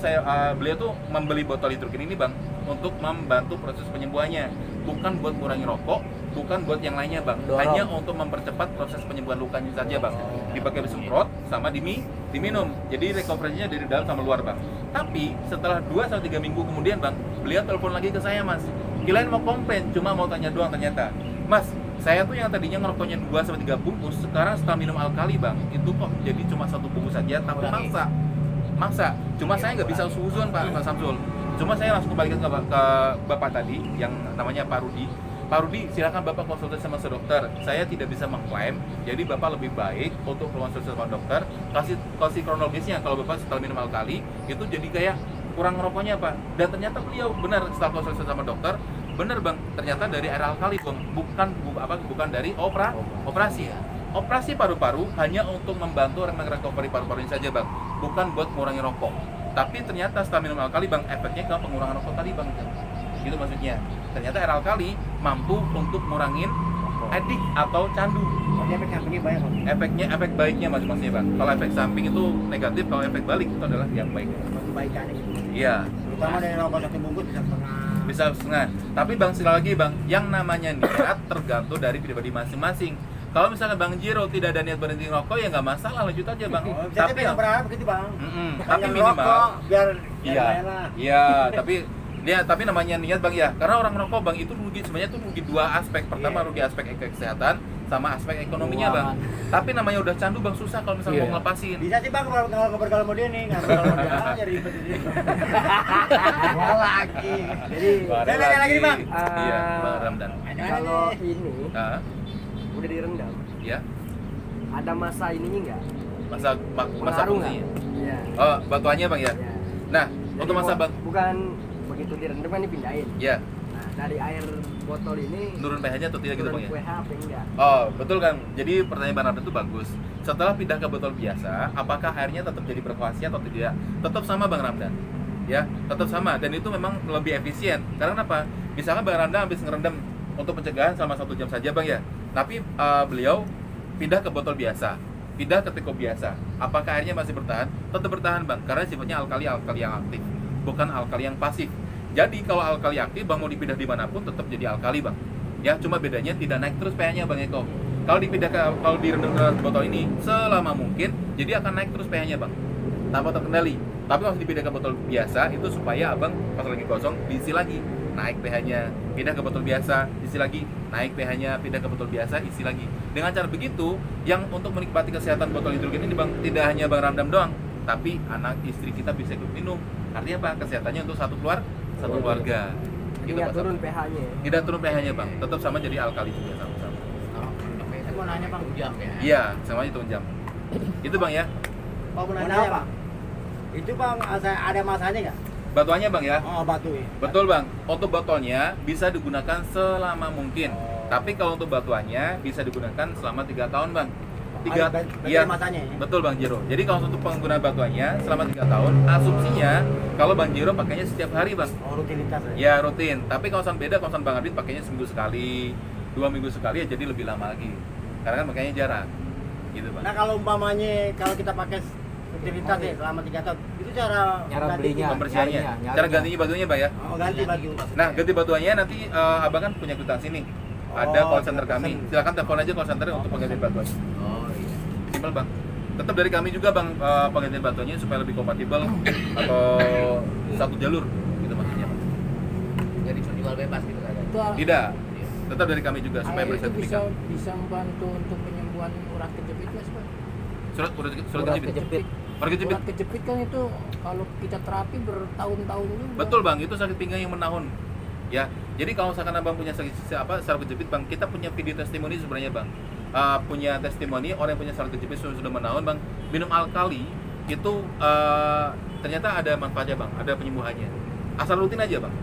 tuh membeli botol hidrogen ini Bang untuk membantu proses penyembuhannya, bukan buat mengurangi rokok, bukan buat yang lainnya Bang, hanya untuk mempercepat proses penyembuhan lukanya saja Bang. Dipakai disemprot sama diminum. Jadi recovery-nya dari dalam sama luar Bang. Tapi setelah 2-3 minggu kemudian Bang, beliau telepon lagi ke saya Mas. Kirain mau komplain, cuma mau tanya doang ternyata. Mas, saya tuh yang tadinya ngerokoknya 2-3 bungkus, sekarang setelah minum alkali Bang, itu kok jadi cuma 1 bungkus saja, tapi maksa. Cuma saya nggak bisa usul-usulan Pak Samsul. Cuma saya langsung kembalikan ke Bapak tadi yang namanya Pak Rudi. Pak Rudi, silakan Bapak konsultasi sama dokter. Saya tidak bisa mengklaim, jadi Bapak lebih baik untuk konsultasi sama dokter. Kasih kronologisnya, kalau Bapak setelah minum alkali itu jadi kayak kurang ngerokoknya Pak. Dan ternyata beliau benar setelah konsultasi sama dokter, benar Bang, ternyata dari air alkali Bang, bukan dari operasi. operasi paru-paru hanya untuk membantu orang recovery paru-parunya saja bang, bukan buat mengurangi rokok. Tapi ternyata setelah minum alkali bang, efeknya ke pengurangan rokok tadi bang, gitu maksudnya. Ternyata air alkali mampu untuk ngurangin edik atau candu. Jadi efek sampingnya banyak kok. Efek baiknya maksudnya bang. Kalau efek samping itu negatif, kalau efek balik itu adalah yang baik. Kebaikannya gitu. Iya. Terutama dari rokok satu bungkus bisa setengah. Tapi bang, sekali lagi bang, yang namanya niat tergantung dari pribadi masing-masing. Kalau misalnya Bang Jiro tidak ada niat berhenti ngerokok ya nggak masalah, lanjut aja bang. Tapi yang berharap begitu bang. Tapi Yang minimal. rokok, biar Iya. lumayan lah. Iya. Tapi namanya niat bang ya. Karena orang ngerokok bang itu rugi, sebenarnya itu rugi dua aspek. Pertama rugi aspek kesehatan sama aspek ekonominya bang. Tapi namanya udah candu bang, susah kalau misalnya mau ngelepasin. Bisa sih bang kalau bergaul sama dia nih, nggak bergaul sama dia aja ribet ini. Wah lagi. Jadi saya nanya lagi nih bang. Iya, Bang Ramdan. Kalau ini Nah, udah direndam, ya. ada masa ininya nggak? Masa Pengaruh nggak? fungsinya. Iya. Oh, batuannya bang ya. Iya. Nah, Jadi untuk masa bang, bukan begitu direndam kan dipindahin. ya Nah, dari air botol ini turun pH-nya atau tidak gitu turun bang ya? pH apa enggak? Oh, betul kan. Jadi pertanyaan Bang Ramdan itu bagus. Setelah pindah ke botol biasa, apakah airnya tetap jadi berkuasi atau tidak? Tetap sama Bang Ramdan. Ya, tetap sama dan itu memang lebih efisien. Karena apa? Misalkan Bang Ramdan habis ngerendam untuk pencegahan selama 1 jam saja Bang ya. Tapi beliau pindah ke botol biasa, pindah ke teko biasa. Apakah airnya masih bertahan? Tetap bertahan Bang, karena sifatnya alkali yang aktif, bukan alkali yang pasif. Jadi kalau alkali aktif Bang mau dipindah dimanapun tetap jadi alkali Bang. Ya, cuma bedanya tidak naik terus pH-nya Bang Eko. Kalau direndam ke botol ini selama mungkin, jadi akan naik terus pH-nya Bang, tanpa terkendali. Tapi kalau dipindah ke botol biasa itu supaya abang pas lagi kosong diisi lagi, naik pH-nya. Pindah ke botol biasa, isi lagi, naik pH-nya. Pindah ke botol biasa, isi lagi. Dengan cara begitu, yang untuk menikmati kesehatan botol hidrogen ini bang, tidak hanya Bang Ramdan doang, tapi anak istri kita bisa ikut minum. Artinya apa? Kesehatannya untuk satu keluarga. Jadi Gitu, nggak Pak. turun pH-nya. Tidak turun pH-nya bang, tetap sama jadi alkali juga sama-sama. Saya mau nanya bang jam ya. Iya, sama itu jam. Itu bang ya. Mau nanya apa? Itu bang ada masanya nggak? Batuannya bang ya. Oh batu ya. Betul bang, untuk botolnya bisa digunakan selama mungkin. Tapi kalau untuk batuannya bisa digunakan selama 3 tahun bang. Iya, masanya ya. betul bang Jiro. Jadi kalau untuk penggunaan batuannya selama 3 tahun, asumsinya kalau bang Jiro pakainya setiap hari bang. Oh rutinitas ya. Ya rutin. Tapi kawasan beda, kawasan bang Adit pakainya seminggu sekali, 2 minggu sekali ya, jadi lebih lama lagi. Karena kan pakainya jarang. Gitu bang. Nah kalau umpamanya kalau kita pakai rutinitas ya selama 3 tahun, itu cara belinya, pembersihannya, nyarinya. cara gantinya batuannya bang ya. Oh ganti batu. Nah, ganti batuannya nanti abang kan punya kwitansi nih. Ada call center kami. Silakan telepon aja call center untuk penggantian batuan. Oh iya. Simpel bang. Tetap dari kami juga bang penggantian batuannya supaya lebih kompatibel atau satu jalur gitu maksudnya bang. Jadi penjual bebas gitu kan? Tidak. Tetap dari kami juga supaya Air itu bersertifikat. bisa membantu untuk penyembuhan urat kejepit mas Pak. Surat Urat kejepit. kejepit. Urat kejepit. Urat kejepit kan itu kalau kita terapi bertahun-tahun juga. Betul bang, itu sakit pinggang yang menahun. Ya, jadi kalau misalkan abang punya saraf kejepit bang, kita punya video testimoni sebenarnya bang. Punya testimoni orang yang punya saraf kejepit sudah menahun bang, minum alkali itu ternyata ada manfaatnya bang, ada penyembuhannya. Asal rutin aja bang.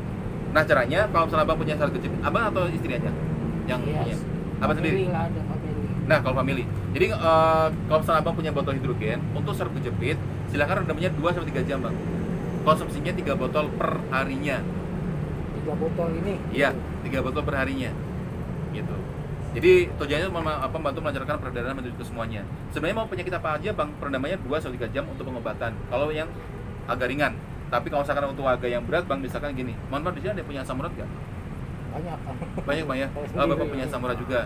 Nah caranya kalau misalnya abang punya saraf kejepit, abang atau istri aja yang punya? Abang sendiri? Lah, ada family. Nah kalau family, jadi kalau misalnya abang punya botol hidrogen untuk saraf kejepit, silakan rendamnya 2-3 jam bang. Konsumsinya 3 botol per harinya. 3 botol ini. Iya, 3 botol per harinya. Gitu. Jadi tujuannya membantu melancarkan peredaran menuju ke semuanya. Sebenarnya mau penyakit apa aja bang, perendamannya 2-3 jam untuk pengobatan. Kalau yang agak ringan. Tapi kalau misalkan untuk agak yang berat bang, misalkan gini, mohon maaf di sini ada yang punya asam urat nggak? Banyak. Banyak bang ya. Bapak punya asam urat juga.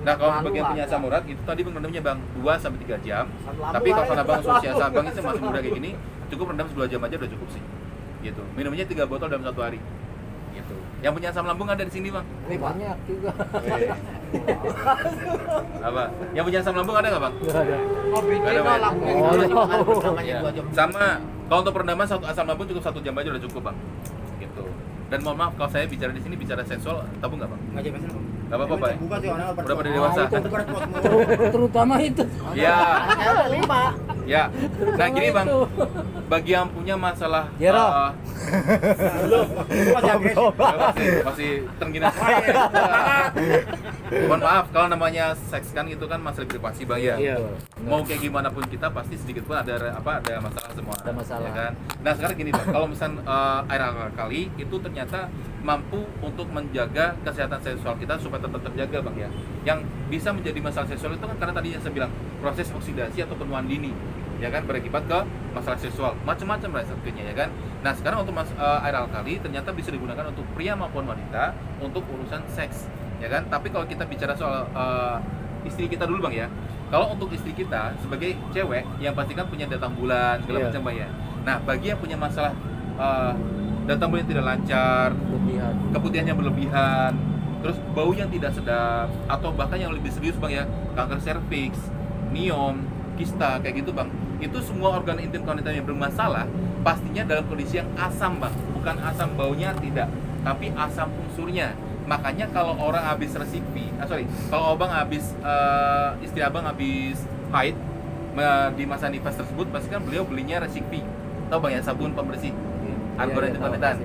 Nah kalau bagian punya asam urat itu tadi bang rendamnya bang 2-3 jam. Tapi kalau misalkan abang usia abang itu masih muda kayak gini, cukup rendam 2 jam aja udah cukup sih. Gitu. Minumnya 3 botol dalam 1 hari. Gitu. Yang punya asam lambung ada di sini bang. Banyak juga. Apa? Yang punya asam lambung ada nggak bang? Oh bikin Ada, Bang. namanya Ya. 2 jam. Sama. Kalau untuk perendaman asam lambung cukup 1 jam aja udah cukup bang. Gitu. Dan mohon maaf kalau saya bicara di sini bicara seksual, tabu nggak bang? Nggak jadi masalah. Nggak apa-apa pak. Buka sih orang Udah pada dewasa. itu. berat buat semua. Terutama itu. Ya, Saya udah 5. ya. Nah gini bang, Itu. bagi yang punya masalah Jero. Belum. Masih agresif. masih terengginas. Mohon maaf, kalau namanya seks kan itu kan masalah privasi bang ya. Iya. Mau kayak gimana pun kita pasti sedikit pun ada masalah semua. Ada masalah. Ya kan? Nah sekarang gini bang, kalau misal air alkali itu ternyata mampu untuk menjaga kesehatan seksual kita supaya tetap terjaga bang ya. Yang bisa menjadi masalah seksual itu kan karena tadi yang saya bilang proses oksidasi atau penuaan dini, ya kan, berakibat ke masalah seksual macam-macam lah sebetulnya ya kan. Nah sekarang untuk air alkali ternyata bisa digunakan untuk pria maupun wanita untuk urusan seks, ya kan. Tapi kalau kita bicara soal istri kita dulu bang ya, kalau untuk istri kita sebagai cewek yang pastikan punya datang bulan segala macam bang ya. Nah bagi yang punya masalah datang bulan yang tidak lancar, keputihan yang berlebihan, terus bau yang tidak sedap, atau bahkan yang lebih serius bang ya, kanker serviks, miom, kista kayak gitu bang, itu semua organ intim wanita yang bermasalah pastinya dalam kondisi yang asam bang, bukan asam baunya tidak, tapi asam unsurnya. Makanya kalau orang habis resipi, kalau abang habis istri abang habis haid di masa nifas tersebut, pasti kan beliau belinya resipi, tahu bang ya, sabun pembersih organ intim wanita.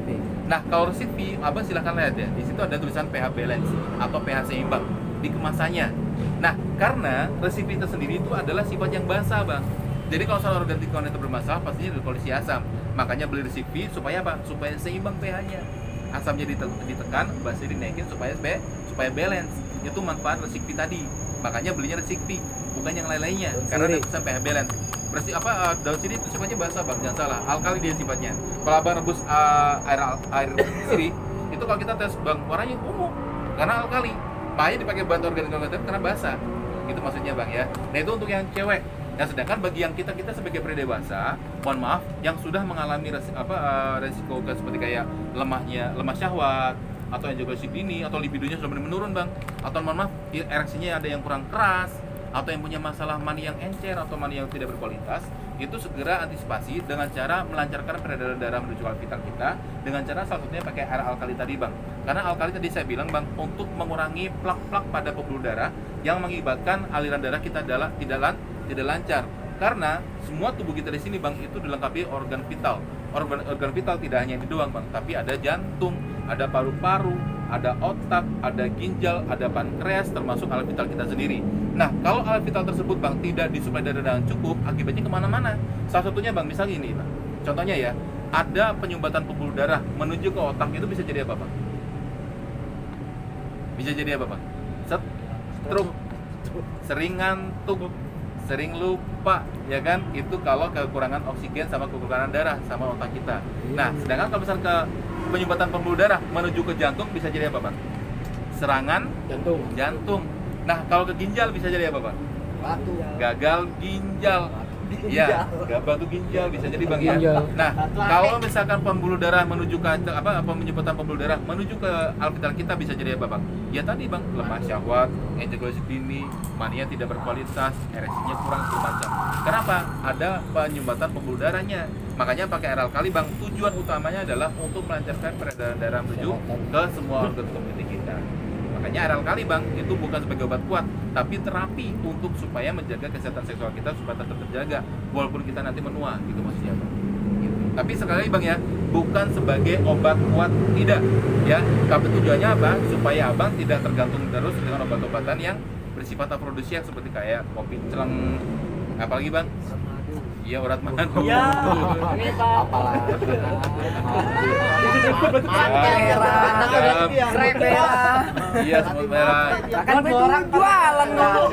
Nah kalau resipi abang silahkan lihat ya, di situ ada tulisan pH balance atau pH seimbang di kemasannya. Nah, karena resipi itu sendiri itu adalah sifat yang basah, bang. Jadi kalau soal organ intim wanita bermasalah, pastinya dari kondisi asam. Makanya beli resipi supaya apa? Supaya seimbang pH-nya. Asamnya ditekan, basahnya dinaikin supaya balance. Itu manfaat resipi tadi. Makanya belinya resipi, bukan yang lain-lainnya. Karena ada tulisan pH balance. Daun sirih itu sifatnya basah, bang. Jangan salah. Alkali dia sifatnya. Kalau abang rebus air sirih, itu kalau kita tes bang, warnanya ungu karena alkali. Makanya dipakai bahan organ karena basah, gitu maksudnya bang ya. Nah itu untuk yang cewek. Nah sedangkan bagi yang kita sebagai pria dewasa, mohon maaf, yang sudah mengalami resiko seperti kayak lemah syahwat, atau yang juga dini, atau libidonya sudah menurun bang, atau mohon maaf ereksinya ada yang kurang keras, atau yang punya masalah mani yang encer atau mani yang tidak berkualitas, itu segera antisipasi dengan cara melancarkan peredaran darah menuju al vital kita dengan cara salah satunya pakai air alkali tadi bang. Karena alkali tadi saya bilang bang untuk mengurangi plak-plak pada pembuluh darah yang mengakibatkan aliran darah kita tidak lancar. Karena semua tubuh kita di sini bang itu dilengkapi organ vital. Organ vital tidak hanya ini doang bang, tapi ada jantung, ada paru-paru, ada otak, ada ginjal, ada pankreas, termasuk alat vital kita sendiri. Nah, kalau alat vital tersebut bang tidak disuplai darah dengan cukup, akibatnya kemana-mana. Salah satunya bang, misalnya ini bang, contohnya ya, ada penyumbatan pembuluh darah menuju ke otak, itu bisa jadi apa bang? Bisa jadi apa bang? Stroke, sering ngantuk, sering lupa, ya kan? Itu kalau kekurangan oksigen sama kekurangan darah sama otak kita. Nah, sedangkan kalau misalnya ke penyumbatan pembuluh darah menuju ke jantung bisa jadi apa bang? Serangan jantung. Nah kalau ke ginjal bisa jadi apa bang? Gagal ginjal. Ya, batu ginjal bisa jadi bang ya. Nah kalau misalkan pembuluh darah menuju ke penyumbatan pembuluh darah menuju ke alat vital kita bisa jadi apa bang? Ya tadi bang, lemah syahwat, ejakulasi dini, mania tidak berkualitas, ereksinya kurang semacam. Kenapa? Ada penyumbatan pembuluh darahnya. Makanya pakai air alkali bang, tujuan utamanya adalah untuk melancarkan peredaran darah menuju ke semua organ tubuh kita. Makanya air alkali bang, itu bukan sebagai obat kuat, tapi terapi untuk supaya menjaga kesehatan seksual kita supaya tetap terjaga walaupun kita nanti menua, gitu maksudnya bang. Tapi sekali lagi bang ya, bukan sebagai obat kuat, tidak ya. Tapi tujuannya apa? Supaya abang tidak tergantung terus dengan obat-obatan yang bersifat afrodisiak seperti kayak kopi celeng, apalagi bang? Iya, urat madu. Iya. Ini Pak. Apalagi. Strek merah. Iya, semut merah. Kan orang jualan dong.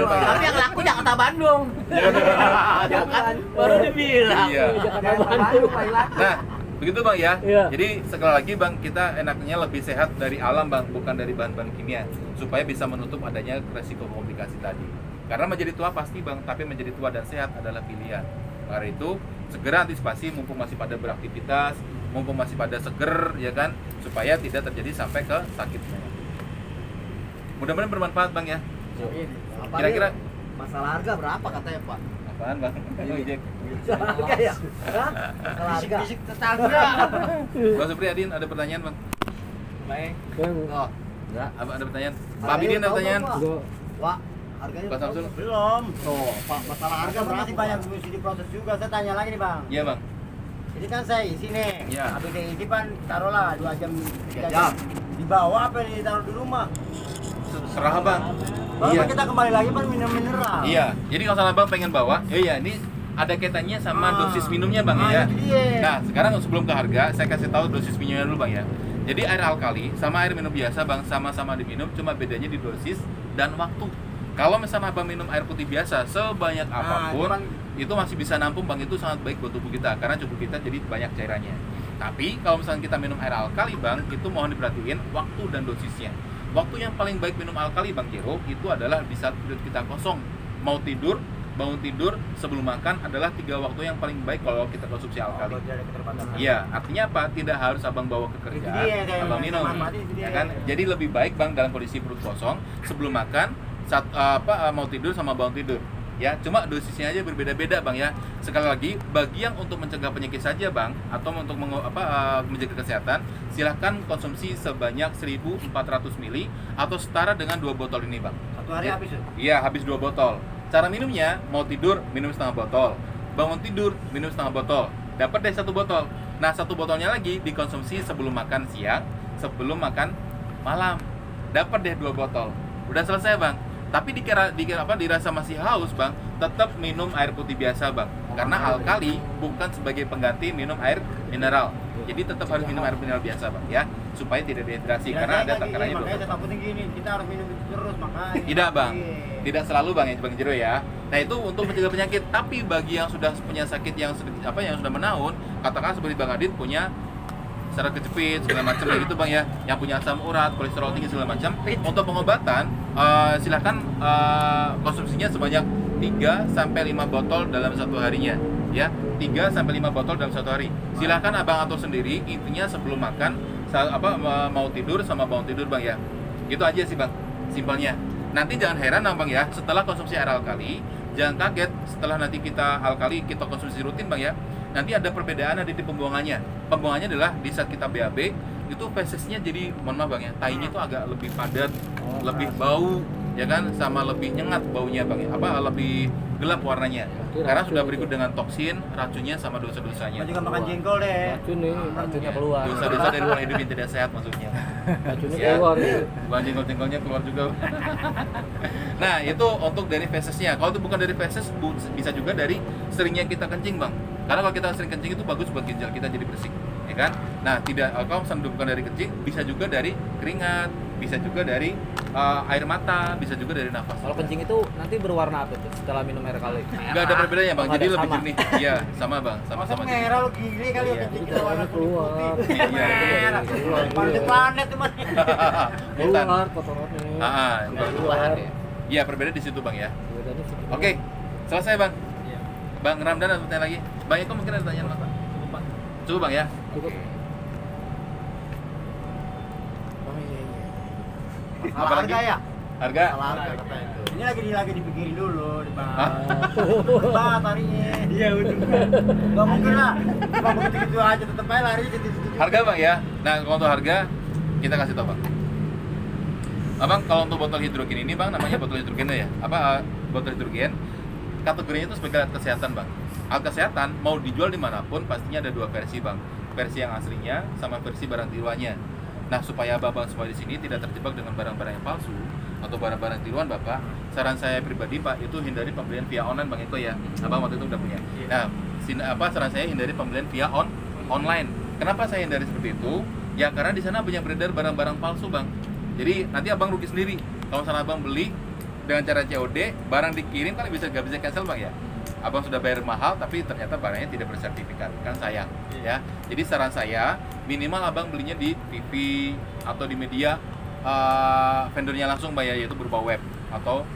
Tapi yang laku Jakarta Bandung. Jangan baru dibilang. Iya. Jakarta Bandung. Nah, begitu bang ya. Iya. Jadi sekali lagi bang, kita enaknya lebih sehat dari alam bang, bukan dari bahan-bahan kimia, supaya bisa menutup adanya resiko komplikasi tadi. Karena menjadi tua pasti bang, tapi menjadi tua dan sehat adalah pilihan. Karena itu segera antisipasi mumpung masih pada beraktivitas, mumpung masih pada seger, ya kan, supaya tidak terjadi sampai ke sakit. Mudah-mudahan bermanfaat bang ya. Kira-kira Masalah harga berapa katanya Pak? apaan bang? Ojek. Harga ya? Masalah harga. Fisik tetangga. Bang Supriyadin ada pertanyaan bang? Baik. Enggak. Enggak. Apa ada pertanyaan? Pak Bidin ada pertanyaan? Pak, harganya Pak Samsul? Belum. Tuh, Pak, masalah harga Harga berapa? masih banyak mesti diproses juga. Saya tanya lagi nih bang. Iya bang. Ini kan saya isi nih. Iya. Habis dari isi kan taruhlah 2 jam, 3 3 jam. Di bawah apa yang ditaruh di rumah? Serah bang. Baru Iya. kita kembali lagi kan minum mineral. Iya. Jadi kalau salah bang pengen bawa, iya ini ada kaitannya sama dosis minumnya bang ya. Itu dia. Nah sekarang sebelum ke harga, saya kasih tahu dosis minumnya dulu bang ya. Jadi air alkali sama air minum biasa bang sama-sama diminum, cuma bedanya di dosis dan waktu. Kalau misalnya abang minum air putih biasa sebanyak apapun, itu masih bisa nampung bang, itu sangat baik buat tubuh kita karena tubuh kita jadi banyak cairannya. Tapi kalau misalnya kita minum air alkali bang, itu mohon diperhatiin waktu dan dosisnya. Waktu yang paling baik minum alkali bang Jero itu adalah di saat perut kita kosong, mau tidur, bangun tidur, sebelum makan adalah 3 waktu yang paling baik kalau kita konsumsi alkali. Iya, artinya apa? Tidak harus abang bawa ke kerja, abang minum, ya kan? Jadi lebih baik bang dalam kondisi perut kosong sebelum makan, saat mau tidur sama bangun tidur. Ya, cuma dosisnya aja berbeda-beda bang ya. Sekali lagi, bagi yang untuk mencegah penyakit saja bang, atau untuk menjaga kesehatan, silahkan konsumsi sebanyak 1.400 ml atau setara dengan 2 botol ini bang. Satu hari habis ya? Iya, habis 2 botol. Cara minumnya, mau tidur minum setengah botol, bangun tidur minum setengah botol, dapat deh 1 botol. Nah 1 botolnya lagi dikonsumsi sebelum makan siang, sebelum makan malam, dapat deh 2 botol. Udah selesai bang. Tapi dirasa masih haus bang, tetap minum air putih biasa bang, karena alkali bukan sebagai pengganti minum air mineral. Jadi tetap harus minum air mineral biasa bang ya, supaya tidak dehidrasi karena ada takarannya. Makanya saya takutnya gini, kita harus minum itu terus makanya. Tidak bang, tidak selalu bang ya bang Jero ya. Nah itu untuk mencegah penyakit. Tapi bagi yang sudah punya sakit yang sudah menahun, katakan seperti bang Adit punya saraf kejepit segala macam kayak gitu bang ya, yang punya asam urat, kolesterol tinggi segala macam, untuk pengobatan silahkan konsumsinya sebanyak 3-5 botol dalam 1 harinya ya, 3-5 botol dalam 1 hari. Silahkan abang atur sendiri, intinya sebelum makan mau tidur sama bangun tidur bang ya, gitu aja sih bang simpelnya. Nanti jangan heran bang ya, setelah konsumsi air alkali jangan kaget setelah nanti kita alkali kita konsumsi rutin bang ya, nanti ada perbedaan di pembuangannya. Pembuangannya adalah di saat kita BAB itu fesesnya jadi, mohon maaf bang ya, tainya itu agak lebih padat, lebih bau ya kan, sama lebih nyengat baunya bang ya, lebih gelap warnanya karena sudah berikut dengan toksin, racunnya sama dosa-dosanya. Juga makan jengkol deh. Racunnya keluar. Dosa-dosa dari pola hidup yang tidak sehat maksudnya. Racunnya Ya. keluar. Bukan jengkol-jengkolnya keluar juga. Nah itu untuk dari fesesnya. Kalau itu bukan dari feses, bisa juga dari seringnya kita kencing bang. Karena kalau kita sering kencing itu bagus buat ginjal kita jadi bersih, ya kan? Nah tidak, kalau misalnya bukan dari kencing, bisa juga dari keringat, bisa juga dari air mata, bisa juga dari nafas. Kalau kencing itu nanti berwarna apa tuh setelah minum air kali? Nggak ada perbedaannya bang, Oh, jadi nggak lebih sama. jernih. Iya sama bang, sama-sama Masa jernih. merah lu gini kali ya Iya. kencing kita warna putih. Iya. Merah. Planet teman. Bukan. Keluar kotorannya. Bukan. Iya perbedaan di situ bang ya. Oke, selesai bang. Bang Ramdan ada pertanyaan lagi? Bang Eko mungkin ada pertanyaan bang? Cukup bang ya? Cukup. Oke. Oh iya iya. Apa lagi? Harga ya? Harga? Salah harga katanya itu. Ini lagi dipikirin dulu, Hah? dibahas. Bah, tarinya. Iya, udah. Gak mungkin lah. Cuma begitu aja tetep aja lari jadi setuju. Harga bang ya? Nah kalau untuk harga kita kasih tau bang. Abang kalau untuk botol hidrogen ini bang, namanya botol hidrogen ya? Botol hidrogen kategorinya itu sebagai alat kesehatan bang. Alat kesehatan mau dijual dimanapun pastinya ada 2 versi bang, versi yang aslinya sama versi barang tiruannya. Nah supaya bapak semua di sini tidak terjebak dengan barang-barang yang palsu atau barang-barang tiruan bapak, saran saya pribadi pak itu hindari pembelian via online bang Eko ya. Abang waktu itu udah punya. Nah saran saya hindari pembelian via online. Kenapa saya hindari seperti itu? Ya karena di sana banyak beredar barang-barang palsu bang. Jadi nanti abang rugi sendiri. Kalau misalnya abang beli dengan cara COD, barang dikirim kan nggak bisa cancel bang ya. Abang sudah bayar mahal tapi ternyata barangnya tidak bersertifikat, kan sayang ya. Jadi saran saya minimal abang belinya di TV atau di media vendornya langsung bang ya, yaitu berupa web atau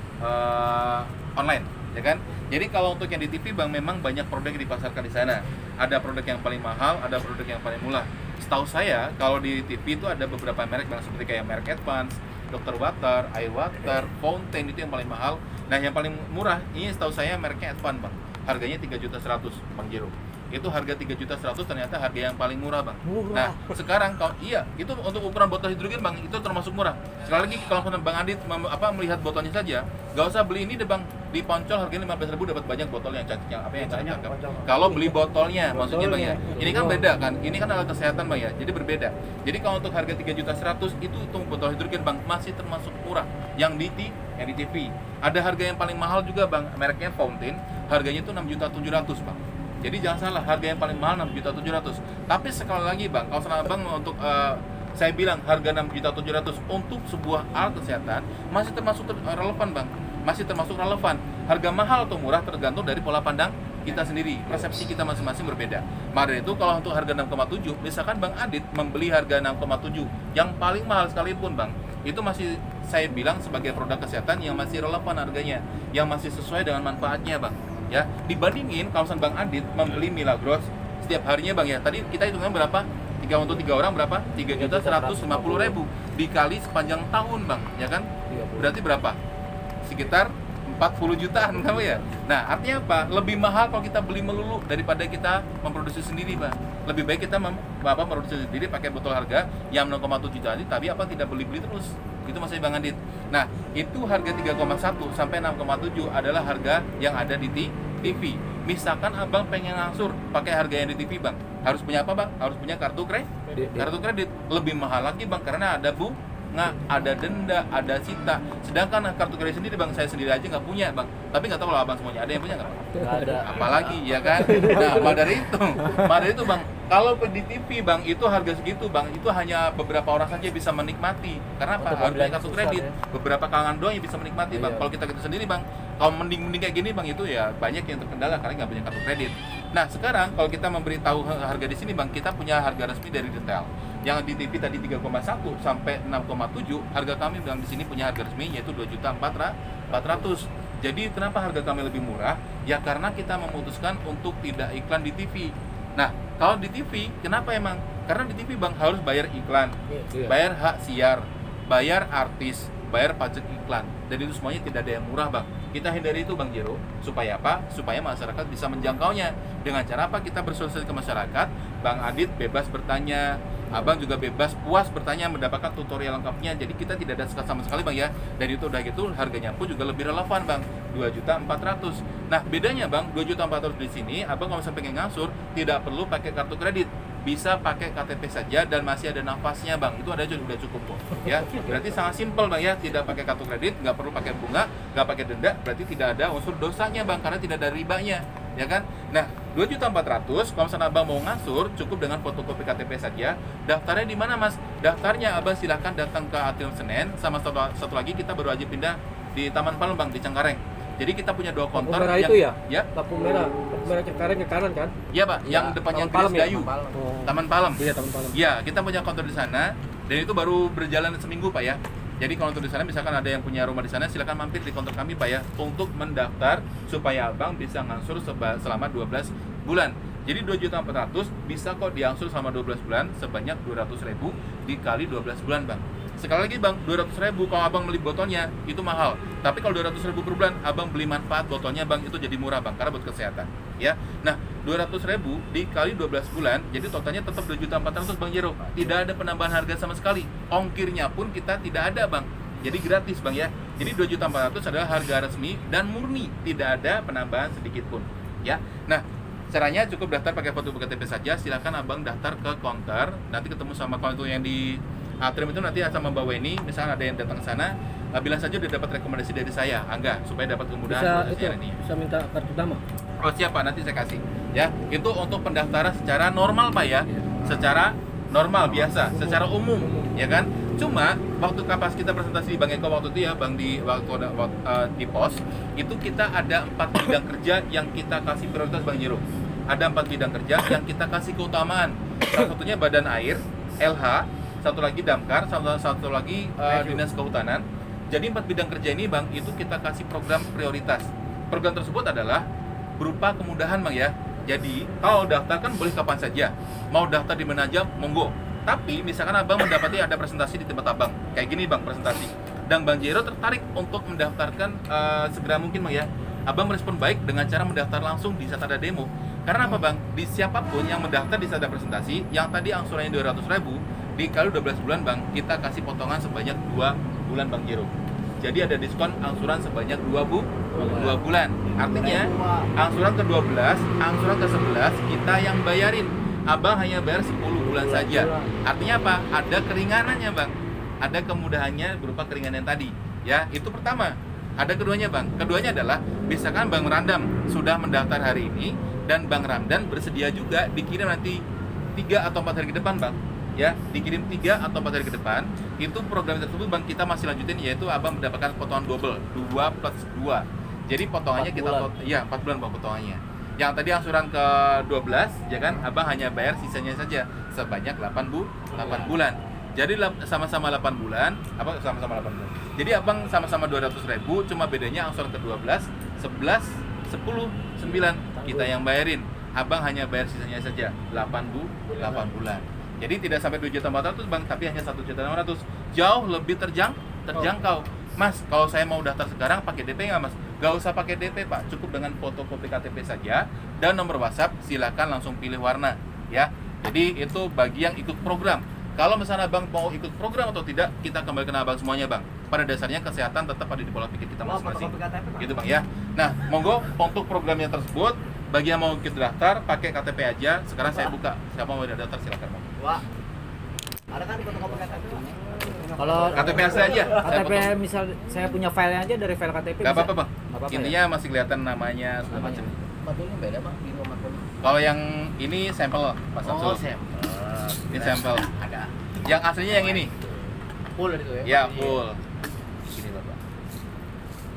online ya kan. Jadi kalau untuk yang di TV bang memang banyak produk yang dipasarkan di sana. Ada produk yang paling mahal, ada produk yang paling murah. Setahu saya kalau di TV itu ada beberapa merek bang, seperti kayak merek Advance, Dr. Water, Air Water, Fountain itu yang paling mahal. Nah yang paling murah ini setahu saya mereknya Advance bang, harganya 3.100.000 bang Jero. itu harga 3.100.000 ternyata harga yang paling murah bang. Nah sekarang kalau iya itu untuk ukuran botol hidrogen bang itu termasuk murah. Sekali lagi kalau bang Adit melihat botolnya saja, nggak usah beli ini deh bang, di Poncol harganya 15.000 dapat banyak botol yang cantik yang cakep. Kalau beli botolnya maksudnya bang ya, ini kan beda kan, ini kan alat kesehatan bang ya, jadi berbeda. Jadi kalau untuk harga 3.100.000 itu untuk botol hidrogen bang masih termasuk murah. Yang di TV ada harga yang paling mahal juga bang, mereknya Fountain, harganya itu 6.700.000 bang. Jadi jangan salah, harga yang paling mahal 6.700.000. Tapi sekali lagi bang, kalau salah bang untuk saya bilang harga 6.700.000 untuk sebuah alat kesehatan masih termasuk relevan bang, masih termasuk relevan. Harga mahal atau murah tergantung dari pola pandang kita sendiri, persepsi kita masing-masing berbeda. Maka itu kalau untuk harga 6,7, misalkan Bang Adit membeli harga 6,7 yang paling mahal sekalipun Bang, itu masih saya bilang sebagai produk kesehatan yang masih relevan harganya, yang masih sesuai dengan manfaatnya Bang. Ya, dibandingin kalau Bang Adit membeli Milagros setiap harinya Bang ya. Tadi kita hitungnya berapa? Untuk 3 orang berapa? 3.150.000 dikali sepanjang tahun Bang, ya kan? Berarti berapa? Sekitar 40 jutaan kamu ya. Nah, artinya apa? Lebih mahal kalau kita beli melulu daripada kita memproduksi sendiri, Bang. Lebih baik kita memproduksi sendiri pakai botol harga yang 0,7 juta tapi apa tidak beli-beli terus. Itu masih Bang Adit. Nah, itu harga 3,1 sampai 6,7 adalah harga yang ada di TV. Misalkan Abang pengen ngangsur pakai harga yang di TV, Bang. Harus punya apa, Bang? Harus punya kartu kredit. Kartu kredit lebih mahal lagi, Bang, karena ada ada denda, ada sita. Sedangkan kartu kredit sendiri bang, saya sendiri aja nggak punya bang. Tapi nggak tahu kalau abang semuanya ada yang punya nggak? Nggak ada. Apalagi ya kan? Nah, maka dari itu bang, kalau di TV bang itu harga segitu bang, itu hanya beberapa orang saja bisa menikmati. Karena apa? Harus punya kartu kredit. Beberapa kalangan doang yang bisa menikmati bang. Kalau kita gitu sendiri bang, kalau mending kayak gini bang itu ya banyak yang terkendala karena nggak punya kartu kredit. Nah sekarang kalau kita memberitahu harga di sini bang, kita punya harga resmi dari detail. Yang di TV tadi 3,1 sampai 6,7, harga kami bilang di sini punya harga resmi yaitu 2.400.000. Jadi kenapa harga kami lebih murah? Ya karena kita memutuskan untuk tidak iklan di TV. Nah, kalau di TV kenapa emang? Karena di TV Bang harus bayar iklan, bayar hak siar, bayar artis, bayar pajak iklan. Dan itu semuanya tidak ada yang murah Bang. Kita hindari itu Bang Jero, supaya apa? Supaya masyarakat bisa menjangkaunya. Dengan cara apa? Kita bersosialisasi ke masyarakat. Bang Adit bebas bertanya, Abang juga bebas puas bertanya, mendapatkan tutorial lengkapnya. Jadi kita tidak ada sekat sama sekali Bang ya. Dan itu udah gitu harganya pun juga lebih relevan Bang, 2.400.000. Nah bedanya Bang, 2.400.000 di sini Abang kalau misalnya pengen ngangsur tidak perlu pakai kartu kredit, bisa pakai KTP saja dan masih ada nafasnya Bang. Itu udah cukup kok ya. Berarti sangat simpel Bang ya, tidak pakai kartu kredit, nggak perlu pakai bunga, nggak pakai denda, berarti tidak ada unsur dosanya Bang karena tidak ada ribanya, ya kan? Nah 2.400.000 kalau misalnya Abang mau ngangsur cukup dengan fotokopi KTP saja. Daftarnya di mana Mas? Daftarnya Abang silahkan datang ke Atrium Senen, sama satu lagi kita baru aja pindah di Taman Palem Bang, di Cengkareng. Jadi kita punya 2 counter yang itu ya? Lampu merah Cengkareng ke kanan kan? Iya Pak, yang depannya Chris Dayu, Taman Palem. Iya, Taman Palem. Iya, kita punya counter di sana dan itu baru berjalan seminggu Pak ya. Jadi kalau untuk di sana misalkan ada yang punya rumah di sana silakan mampir di counter kami Pak ya untuk mendaftar supaya Abang bisa ngangsur selama 12 bulan. Jadi 2.400.000 bisa kok diangsur selama 12 bulan sebanyak 200.000 dikali 12 bulan Bang. Sekali lagi Bang, 200.000 kalau Abang beli botolnya itu mahal. Tapi kalau 200.000 per bulan Abang beli manfaat botolnya Bang itu jadi murah Bang karena buat kesehatan ya. Nah 200.000 dikali 12 bulan jadi totalnya tetap 2.400.000 Bang Jero. Tidak ada penambahan harga sama sekali. Ongkirnya pun kita tidak ada Bang. Jadi gratis Bang ya. Jadi 2.400.000 adalah harga resmi dan murni, tidak ada penambahan sedikit pun ya. Nah caranya cukup daftar pakai foto KTP saja. Silakan Abang daftar ke counter. Nanti ketemu sama counter yang di Atrium itu nanti akan membawa ini. Misalnya ada yang datang ke sana, bilang saja udah dapat rekomendasi dari saya, Angga, supaya dapat kemudahan prosesnya ini. Bisa minta kartu nama. Oh siapa? Nanti saya kasih. Ya, itu untuk pendaftaran secara normal Pak ya, secara normal biasa, secara umum, ya kan? Cuma waktu pas kita presentasi di Bang Eko waktu itu ya, Bang di di pos itu kita ada 4 bidang kerja yang kita kasih prioritas Bang Jero. Ada 4 bidang kerja yang kita kasih keutamaan. Salah satunya Badan Air, LH, satu lagi Damkar, satu lagi Dinas Kehutanan. Jadi 4 bidang kerja ini Bang itu kita kasih program prioritas. Program tersebut adalah berupa kemudahan Bang ya. Jadi kalau daftar kan boleh kapan saja. Mau daftar di mana aja monggo. Tapi misalkan Abang mendapati ada presentasi di tempat Abang, kayak gini Bang presentasi, dan Bang Jero tertarik untuk mendaftarkan segera mungkin Bang ya. Abang merespon baik dengan cara mendaftar langsung di saat ada demo. Karena apa bang? Di siapapun yang mendaftar di saat presentasi, yang tadi angsurannya 200.000 dikali 12 bulan bang, kita kasih potongan sebanyak 2 bulan bang Jero. Jadi ada diskon angsuran sebanyak 2 bulan. Artinya angsuran ke-12, angsuran ke-11 kita yang bayarin. Abang hanya bayar 10 bulan saja. Artinya apa? Ada keringanannya bang. Ada kemudahannya berupa keringanan tadi. Ya, itu pertama. Ada keduanya bang. Keduanya adalah, misalkan Bang Ramdan sudah mendaftar hari ini dan Bang Ramdan bersedia juga dikirim nanti 3 atau 4 hari ke depan bang. Ya, dikirim 3 atau 4 hari ke depan. Itu program tersebut bang kita masih lanjutin, yaitu abang mendapatkan potongan double 2 plus 2. Jadi potongannya 4 bulan bang potongannya. Yang tadi angsuran ke-12 ya kan, abang hanya bayar sisanya saja sebanyak 8 bulan. Jadi sama-sama 8 bulan, sama-sama 8 bulan. Jadi abang sama-sama 200.000, cuma bedanya angsuran ke-12, 11, 10, 9 kita yang bayarin. Abang hanya bayar sisanya saja 8 bulan. Jadi tidak sampai 2.400.000 bang, tapi hanya 1.600.000. Jauh lebih terjangkau. Mas, kalau saya mau daftar sekarang pakai DP nggak mas? Gak usah pakai DP pak, cukup dengan fotokopi KTP saja dan nomor WhatsApp, silakan langsung pilih warna ya. Jadi itu bagi yang ikut program. Kalau misalnya abang mau ikut program atau tidak, kita kembalikan abang semuanya bang. Pada dasarnya kesehatan tetap ada di pola pikir kita masing-masing. Gitu bang ya. Nah, monggo untuk programnya tersebut, bagi yang mau ikut daftar pakai KTP aja. Sekarang saya buka, siapa mau daftar silakan bang. Wah, ada kan fotokopi KTP? Kalau KTP asli aja. KTP misal saya punya filenya aja dari file KTP. Gak apa-apa bang. Apa-apa, Intinya masih kelihatan namanya segala macam. Matulnya beda bang, di nomor matulnya. Kalau yang ini sampel Pak Samsul. Ini sampel. Ada. Yang aslinya yang ini. Full itu ya? Ya full. Gini bapak.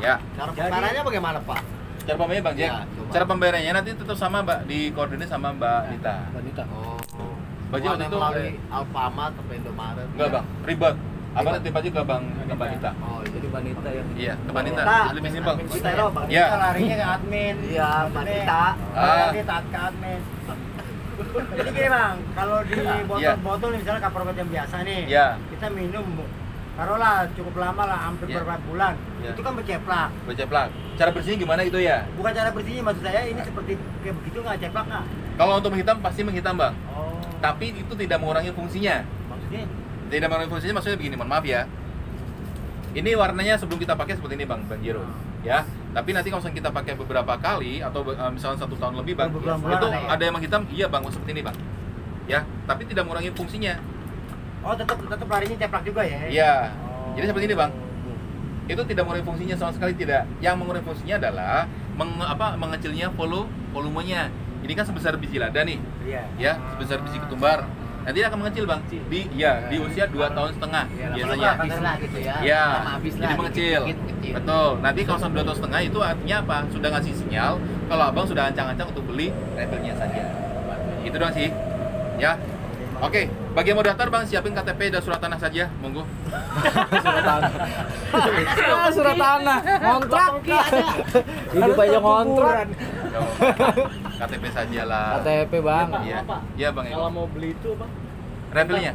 Ya. Cara pembayarannya bagaimana pak? Cara pembayarannya bang Jack. Ya, coba. Cara pembayarannya nanti tetap sama mbak, dikoordinir sama Mbak Nita. Oh. Bang Jack waktu itu melalui Alfamart atau Indomaret? enggak bang, ribet. Abang nanti aja ke Mbak Nita. Oh, Jadi Banita yang Iya, ke Mbak Nita. Nita. Lebih simpel. Kita loh, Bang. Ya. Kita larinya ke admin. Iya, Mbak Nita. Nanti taat ke admin. Jadi gini bang, kalau di botol-botol misalnya kaprobat yang biasa nih, Iya. kita minum, taruhlah cukup lama lah, hampir Iya. beberapa bulan, Iya. itu kan berceplak. Berceplak. Cara bersihnya gimana itu ya? Bukan cara bersihnya, maksud saya ini seperti kayak begitu nggak ceplak nggak? Kalau untuk menghitam pasti menghitam bang. Oh, Tapi itu tidak mengurangi fungsinya. maksudnya? Tidak mengurangi fungsinya maksudnya begini, mohon maaf ya. Ini warnanya sebelum kita pakai seperti ini bang Jero, ya. Tapi nanti kalau misalnya kita pakai beberapa kali atau misalnya 1 tahun lebih bang, Beberapa itu bulan ada yang menghitam, iya bang seperti ini bang, ya. Tapi tidak mengurangi fungsinya, Oh tetap larinya ceplak juga ya? ya. Oh. Jadi seperti ini bang, itu tidak mengurangi fungsinya sama sekali tidak. Yang mengurangi fungsinya adalah mengecilnya volumenya. Ini kan sebesar biji lada nih, Iya. ya, sebesar biji ketumbar. Nanti akan mengecil bang di usia 2,5 tahun biasanya. Habis lah gitu ya. Ya, Lama habis jadi lah, mengecil. dikit-dikit. Betul. Nanti kalau sampai 2,5 itu artinya apa? Sudah ngasih sinyal kalau abang sudah ancang-ancang untuk beli refillnya saja. Itu doang sih. Ya. Oke, bagi yang mau daftar bang, siapin KTP dan surat tanah saja, monggo. surat tanah. Surat tanah. Kontrak. Hidup aja kontrak. KTP saja lah. KTP bang. Iya. Iya bang. Kalau mau beli itu apa? Refillnya.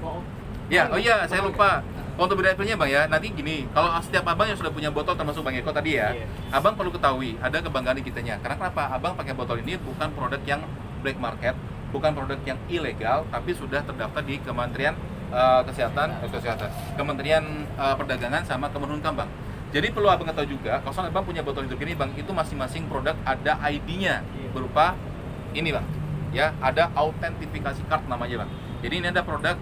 Ya, oh iya, saya lupa. Untuk beli refillnya bang ya, nanti gini, kalau setiap abang yang sudah punya botol termasuk Bang Eko tadi ya, abang perlu ketahui ada kebanggaan di kitanya. Karena kenapa? Abang pakai botol ini bukan produk yang black market, bukan produk yang ilegal, tapi sudah terdaftar di Kementerian Kesehatan, Kementerian Perdagangan sama Kemenhukam bang. Jadi perlu abang ketahui juga, kalau misalnya abang punya botol hidrogen ini bang, itu masing-masing produk ada ID-nya berupa ini bang, ya ada autentifikasi card namanya bang. Jadi ini ada produk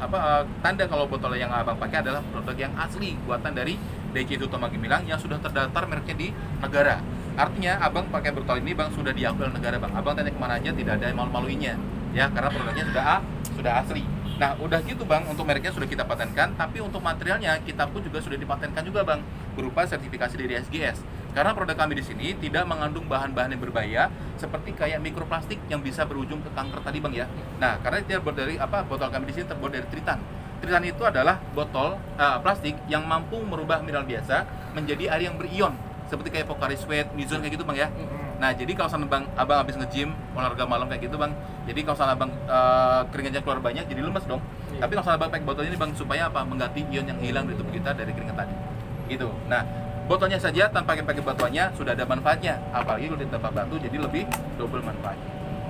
tanda kalau botol yang abang pakai adalah produk yang asli buatan dari DC Utama Gemilang yang sudah terdaftar mereknya di negara. Artinya abang pakai botol ini bang sudah diakui oleh negara bang. Abang tanya kemana aja tidak ada yang malu-maluinya, ya karena produknya sudah asli. Nah udah gitu bang, untuk mereknya sudah kita patenkan, tapi untuk materialnya kita pun juga sudah dipatenkan juga bang berupa sertifikasi dari SGS. Karena produk kami di sini tidak mengandung bahan-bahan yang berbahaya seperti kayak mikroplastik yang bisa berujung ke kanker tadi bang ya. Nah karena dia terbuat dari botol kami di sini terbuat dari tritan. Tritan itu adalah botol plastik yang mampu merubah mineral biasa menjadi air yang berion seperti kayak Pocari Sweat, Mizon kayak gitu bang ya. Nah jadi kalau misalnya abang habis nge-gym, olahraga malam kayak gitu bang, jadi kalau misalnya abang keringatnya keluar banyak jadi lemes dong. Tapi kalau misalnya abang pakai botol ini bang supaya apa? Mengganti ion yang hilang dari tubuh kita dari keringat tadi. Gitu. Nah botolnya saja tanpa pakai botolnya sudah ada manfaatnya, apalagi kalau ditambah batu jadi lebih double manfaat.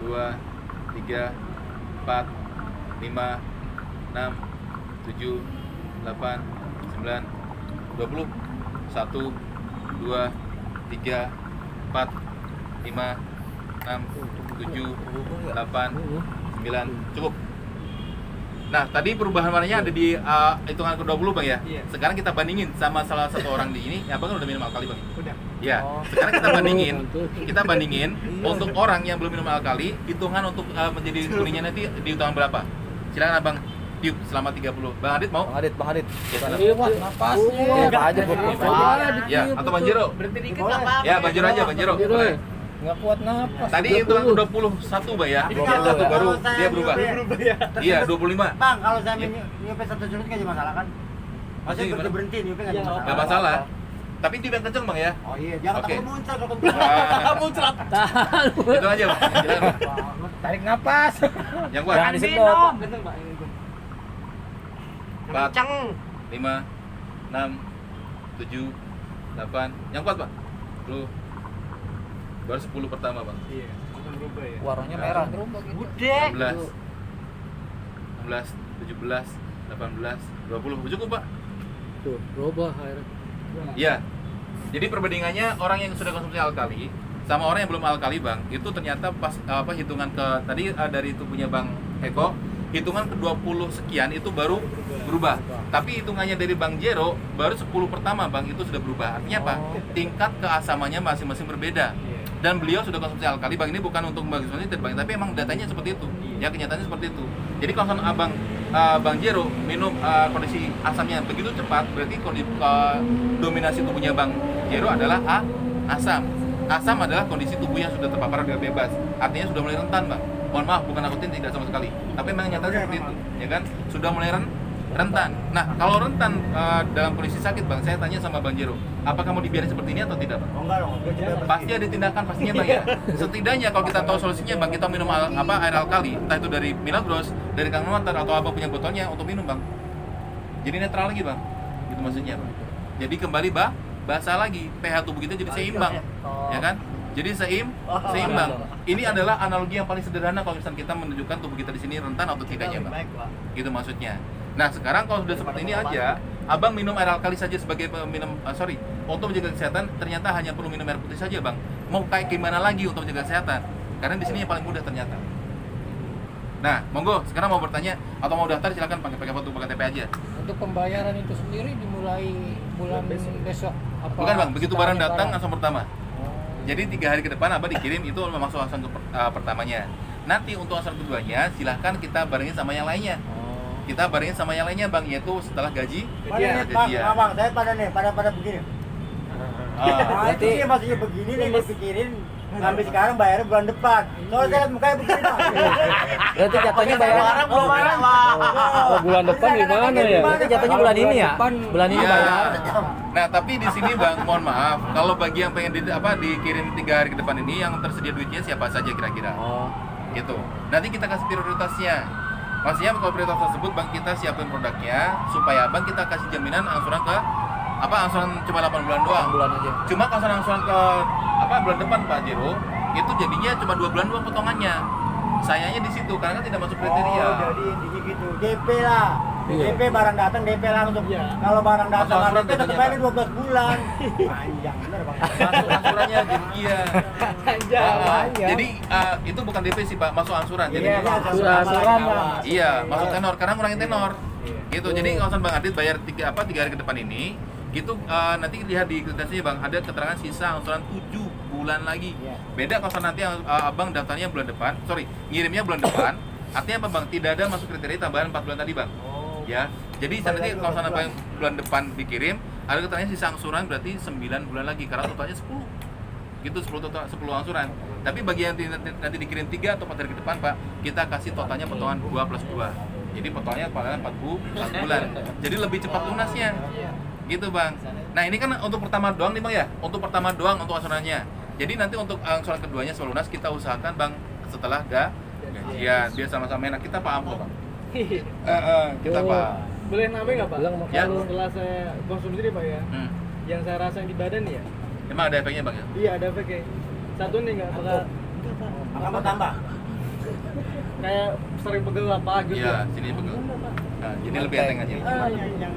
2, 3, 4, 5, 6, 7, 8, 9, 20. 1, 2, 3, 4, 5, 6, 7, 8, 9. Cukup. Nah, tadi perubahan warnanya ada di hitungan ke-20 Bang ya? Iya. Sekarang kita bandingin sama salah satu orang di ini, ya Bang kan udah minum alkali Bang? Udah. Ya, sekarang kita bandingin untuk orang yang belum minum alkali, hitungan untuk menjadi kuningnya nanti di hitungan berapa? Silakan Abang tiup selama 30. Bang Adit mau? Bang Adit. Ya, silakan. Iya, Pak, napasnya. Apa aja Ya, atau Bang Jero? Berhenti dikit nggak apa-apa. Ya, Bang Jero aja, Bang Jero. Boleh. Nggak kuat napas. Tadi hitungan ke-21 Bang ya? Ini Yang kalau- satu baru kalau saya dia berubah. Berubah ya. Iya, 25. Bang, kalau saya nyupir satu surut nggak jadi masalah kan? Maksudnya Gimana? berhenti nyupir nggak jadi Iya, masalah. Nggak masalah. Tapi itu yang kenceng Bang ya? Oh iya, jangan Oke. takut muncul kalau Muncrat. Itu aja Bang. Silakan. Tarik napas. Yang kuat. Jangan disedot. Kenceng, Pak. Ini. 4, Kenceng. 5, 6, 7, 8. Yang kuat, Pak. 10. Baru 10 pertama, Bang. Iya, langsung berubah ya. Warnanya merah. Berubah gitu. Udah. 16, 17, 18, 20. Cukup, Pak. Tuh, berubah akhirnya. Iya. Jadi perbandingannya orang yang sudah konsumsi alkali sama orang yang belum alkali, Bang, itu ternyata pas hitungan ke tadi dari tubuhnya Bang Eko, hitungan ke 20 sekian itu baru berubah. Tapi hitungannya dari Bang Jero baru 10 pertama, Bang, itu sudah berubah. Artinya apa? Tingkat keasamannya masing-masing berbeda. Dan beliau sudah konsumsi alkali, Bang, ini bukan untuk membagi solusi, Bang, tapi emang datanya seperti itu. Ya, kenyataannya seperti itu. Jadi kalau Bang Jero minum kondisi asamnya begitu cepat, berarti dominasi tubuhnya Bang Jero adalah asam. Asam adalah kondisi tubuh yang sudah terpapar radikal bebas. Artinya sudah mulai rentan, Bang. Mohon maaf, bukan akutin tidak sama sekali. Tapi memang nyatanya seperti itu, ya kan? Sudah mulai rentan. Nah, kalau rentan dalam kondisi sakit, Bang, saya tanya sama Bang Jero, apakah mau dibiarin seperti ini atau tidak, Bang? Oh enggak dong, Pasti ada tindakan pastinya, Bang, ya. Setidaknya kalau kita tahu solusinya, Bang, kita minum air alkali, entah itu dari Milagros, dari Kang Water atau apa punya botolnya untuk minum, Bang. Jadi netral lagi, Bang. Itu maksudnya, Bang. Jadi kembali basah lagi, pH tubuh kita jadi seimbang. Ya kan? Jadi seimbang. Ini adalah analogi yang paling sederhana kalau misalnya kita menunjukkan tubuh kita di sini rentan atau tidaknya, Bang. Gitu maksudnya. Nah, sekarang kalau sudah seperti ini aja, Abang minum air alkali saja sebagai untuk menjaga kesehatan, ternyata hanya perlu minum air putih saja, Bang. Mau kayak gimana lagi untuk menjaga kesehatan? Karena di sini yang paling mudah ternyata. Nah, monggo, sekarang mau bertanya atau mau daftar silakan pakai foto KTP aja. Untuk pembayaran itu sendiri dimulai bulan besok apa? Bukan, Bang, begitu barang datang langsung pertama. Oh. Jadi 3 hari ke depan Abang dikirim itu masuk angsuran pertamanya. Nanti untuk angsuran keduanya silahkan kita barengin sama yang lainnya. Kita barengin sama yang lainnya, Bang, yaitu setelah gaji. Pada nih, Bang, Bang, saya pada begini. Berarti Itu maksudnya begini nih, dipikirin sampai sekarang bayarnya bulan depan. Soalnya saya lihat mukanya begini, Bang. berarti jatuhnya bayar. Orang belum bayar, Bang. Oh, bulan depan gimana ya? Berarti jatuhnya bulan ini ya? Bulan ini Iya. bayar. Nah, tapi di sini, Bang, mohon maaf, kalau bagi yang pengen dikirim 3 hari ke depan ini, yang tersedia duitnya siapa saja kira-kira? Gitu. Nanti kita kasih prioritasnya. Maksudnya kalau prioritas tersebut, Bang, kita siapin produknya supaya Bang kita kasih jaminan angsuran ke angsuran cuma 8 bulan doang. Bulan aja. Cuma kalau angsuran ke bulan depan, Pak Jero, itu jadinya cuma 2 bulan doang potongannya. Sayangnya di situ karena kan tidak masuk kriteria. Oh, jadi intinya gitu. DP lah. Iya. DP barang datang, DP langsung. Iya. Kalau barang datang, Masuk DP tetap jadinya, bayar Pak. 12 bulan. Panjang bener, Bang. Masuk angsurannya jadi iya. Panjang. Jadi itu bukan DP sih, Pak, masuk angsuran. Jadi Iya, angsuran lah. iya, masuk tenor karena ngurangin tenor. Gitu. Jadi kalau misalnya Bang Adit bayar 3 hari ke depan ini, gitu nanti lihat di kredensialnya, Bang, ada keterangan sisa angsuran 7 bulan lagi. Beda kalau nanti Abang daftarnya bulan depan, ngirimnya bulan depan. Artinya apa, Bang? Tidak ada masuk kriteria tambahan 4 bulan tadi, Bang. Ya. Jadi nanti kalau Abang bulan depan dikirim, ada keterangan sisa angsuran berarti 9 bulan lagi karena totalnya 10. Gitu 10 angsuran. Tapi bagi yang nanti dikirim 3 atau 4 hari ke depan, Pak, kita kasih totalnya potongan 2 plus 2. Jadi potongannya paling 4 bulan. Jadi lebih cepat lunasnya. Gitu, Bang. Nah, ini kan untuk pertama doang nih, Bang, ya. Untuk pertama doang untuk angsurannya. Jadi nanti untuk angsuran keduanya setelah lunas kita usahakan, Bang, setelah gajian biar sama-sama enak. Kita paham kok, Bang. Kita paham. Boleh nambahin nggak, Pak? Ya. Setelah saya konsumsi ini, Pak, ya. Yang saya rasain di badan ya. Emang ada efeknya, Bang, ya? Iya, ada efeknya. Satu nih nggak bakal Apa tambah? kayak sering pegel apa gitu. Iya, sini pegel. Nah, ini lebih enteng aja.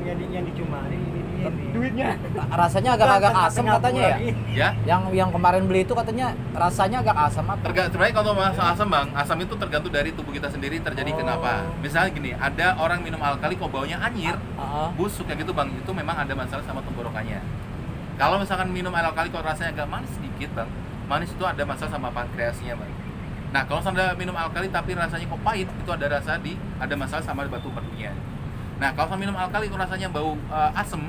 Yang dicumarin ini. Duitnya. Rasanya agak-agak asam katanya ya? Ya. Yang kemarin beli itu katanya rasanya agak asam apa? Sebenarnya kalau masalah asam, Bang, asam itu tergantung dari tubuh kita sendiri terjadi kenapa. Misalnya gini, ada orang minum alkali kok baunya anyir, busuk kayak gitu, Bang, itu memang ada masalah sama tenggorokannya. Kalau misalkan minum air alkali kok rasanya agak manis sedikit, Bang, manis itu ada masalah sama pankreasnya, Bang. Nah, kalau Anda minum alkali tapi rasanya kok pahit, itu ada masalah sama batu-batunya. Nah, kalau minum alkali itu rasanya bau asam,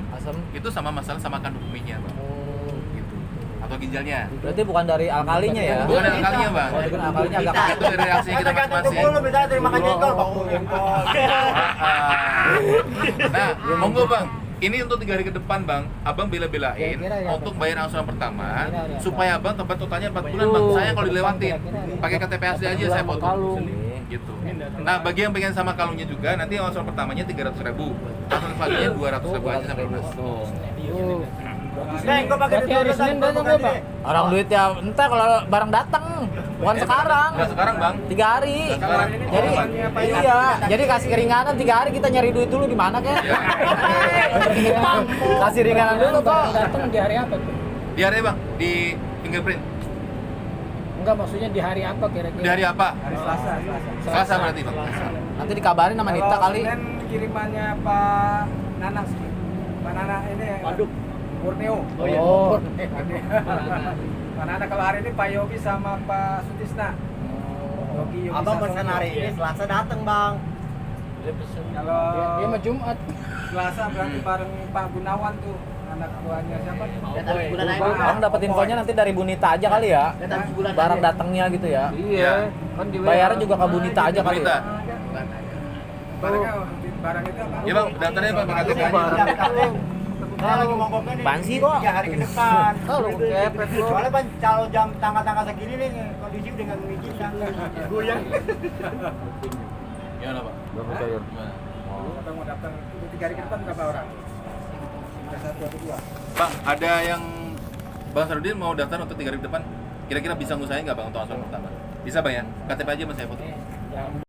itu sama masalah sama kandung kuminya, Bang. Gitu. Atau ginjalnya. Berarti bukan dari alkalinya ya? Bukan dari alkalinya, Bang. Oh, dengan alkalinya agak Itu dari reaksinya kita masing-masing. Lu bisa terima kasih jengkol, Bang. Nah, monggo, Bang. Ini untuk 3 hari ke depan, Bang, Abang bela-belain Kira-kira ya, untuk bayar angsuran pertama Kira-kira. supaya Abang tempat totalnya 4 bulan, Bang. Saya kalau dilewatin pakai KTP asli aja saya foto. gitu. Nah, bagi yang pengen sama kalungnya juga, nanti ongkos pertamanya 300.000, ongkos selanjutnya 200.000 aja sampai lunas. Neng, gua pakai Berarti hari Senin datang gua, Pak? Orang duit ya entar kalau barang datang, bukan sekarang. Nggak sekarang, Bang. 3 hari. Nggak sekarang. Jadi iya, jadi kasih keringanan 3 hari kita nyari duit dulu di mana kek? Iya. Kasih ringanan dulu kok. Datang di hari apa tuh? Di hari Bang, di fingerprint. Enggak, maksudnya di hari apa kira-kira? Di hari apa? Hari Selasa. Selasa berarti, Bang. Nanti dikabarin sama Nita kali. Senin kirimannya Pak Nanang sih. Pak Nanang ini Waduh. Borneo. Oh. Pak Nanang kalau hari ini Pak Yogi sama Pak Sutisna. Yogi Abang Sasono. pesan hari ini Selasa datang, Bang. Kalau Dia mah Jumat. Selasa berarti bareng Pak Gunawan tuh, anak buahnya siapa? Bang dapat infonya nanti dari Bu Nita aja kali ya. Barang datangnya gitu ya. Iya. Kan di Bayarnya juga ke Bu Nita aja kali Bonita. ya. Barang itu apa? Ya Bang, daftarnya Bang, pakai KTP aja. Saya lagi mau kopi nih. Apaan sih kok? 3 hari ke depan. Lu kepet lu. Soalnya Bang, kalau jam tanggal-tanggal segini nih kondisi udah nggak mengizinkan. Goyang. Gimana, Pak? Gimana? Kita mau daftar itu 3 hari ke depan berapa orang? Ada 1 atau 2? Bang, ada yang Bang Sarudin mau daftar untuk 3 hari ke depan? Kira-kira bisa ngusahain nggak Bang untuk ongkos pertama? Bisa Bang ya? KTP aja Mas saya foto.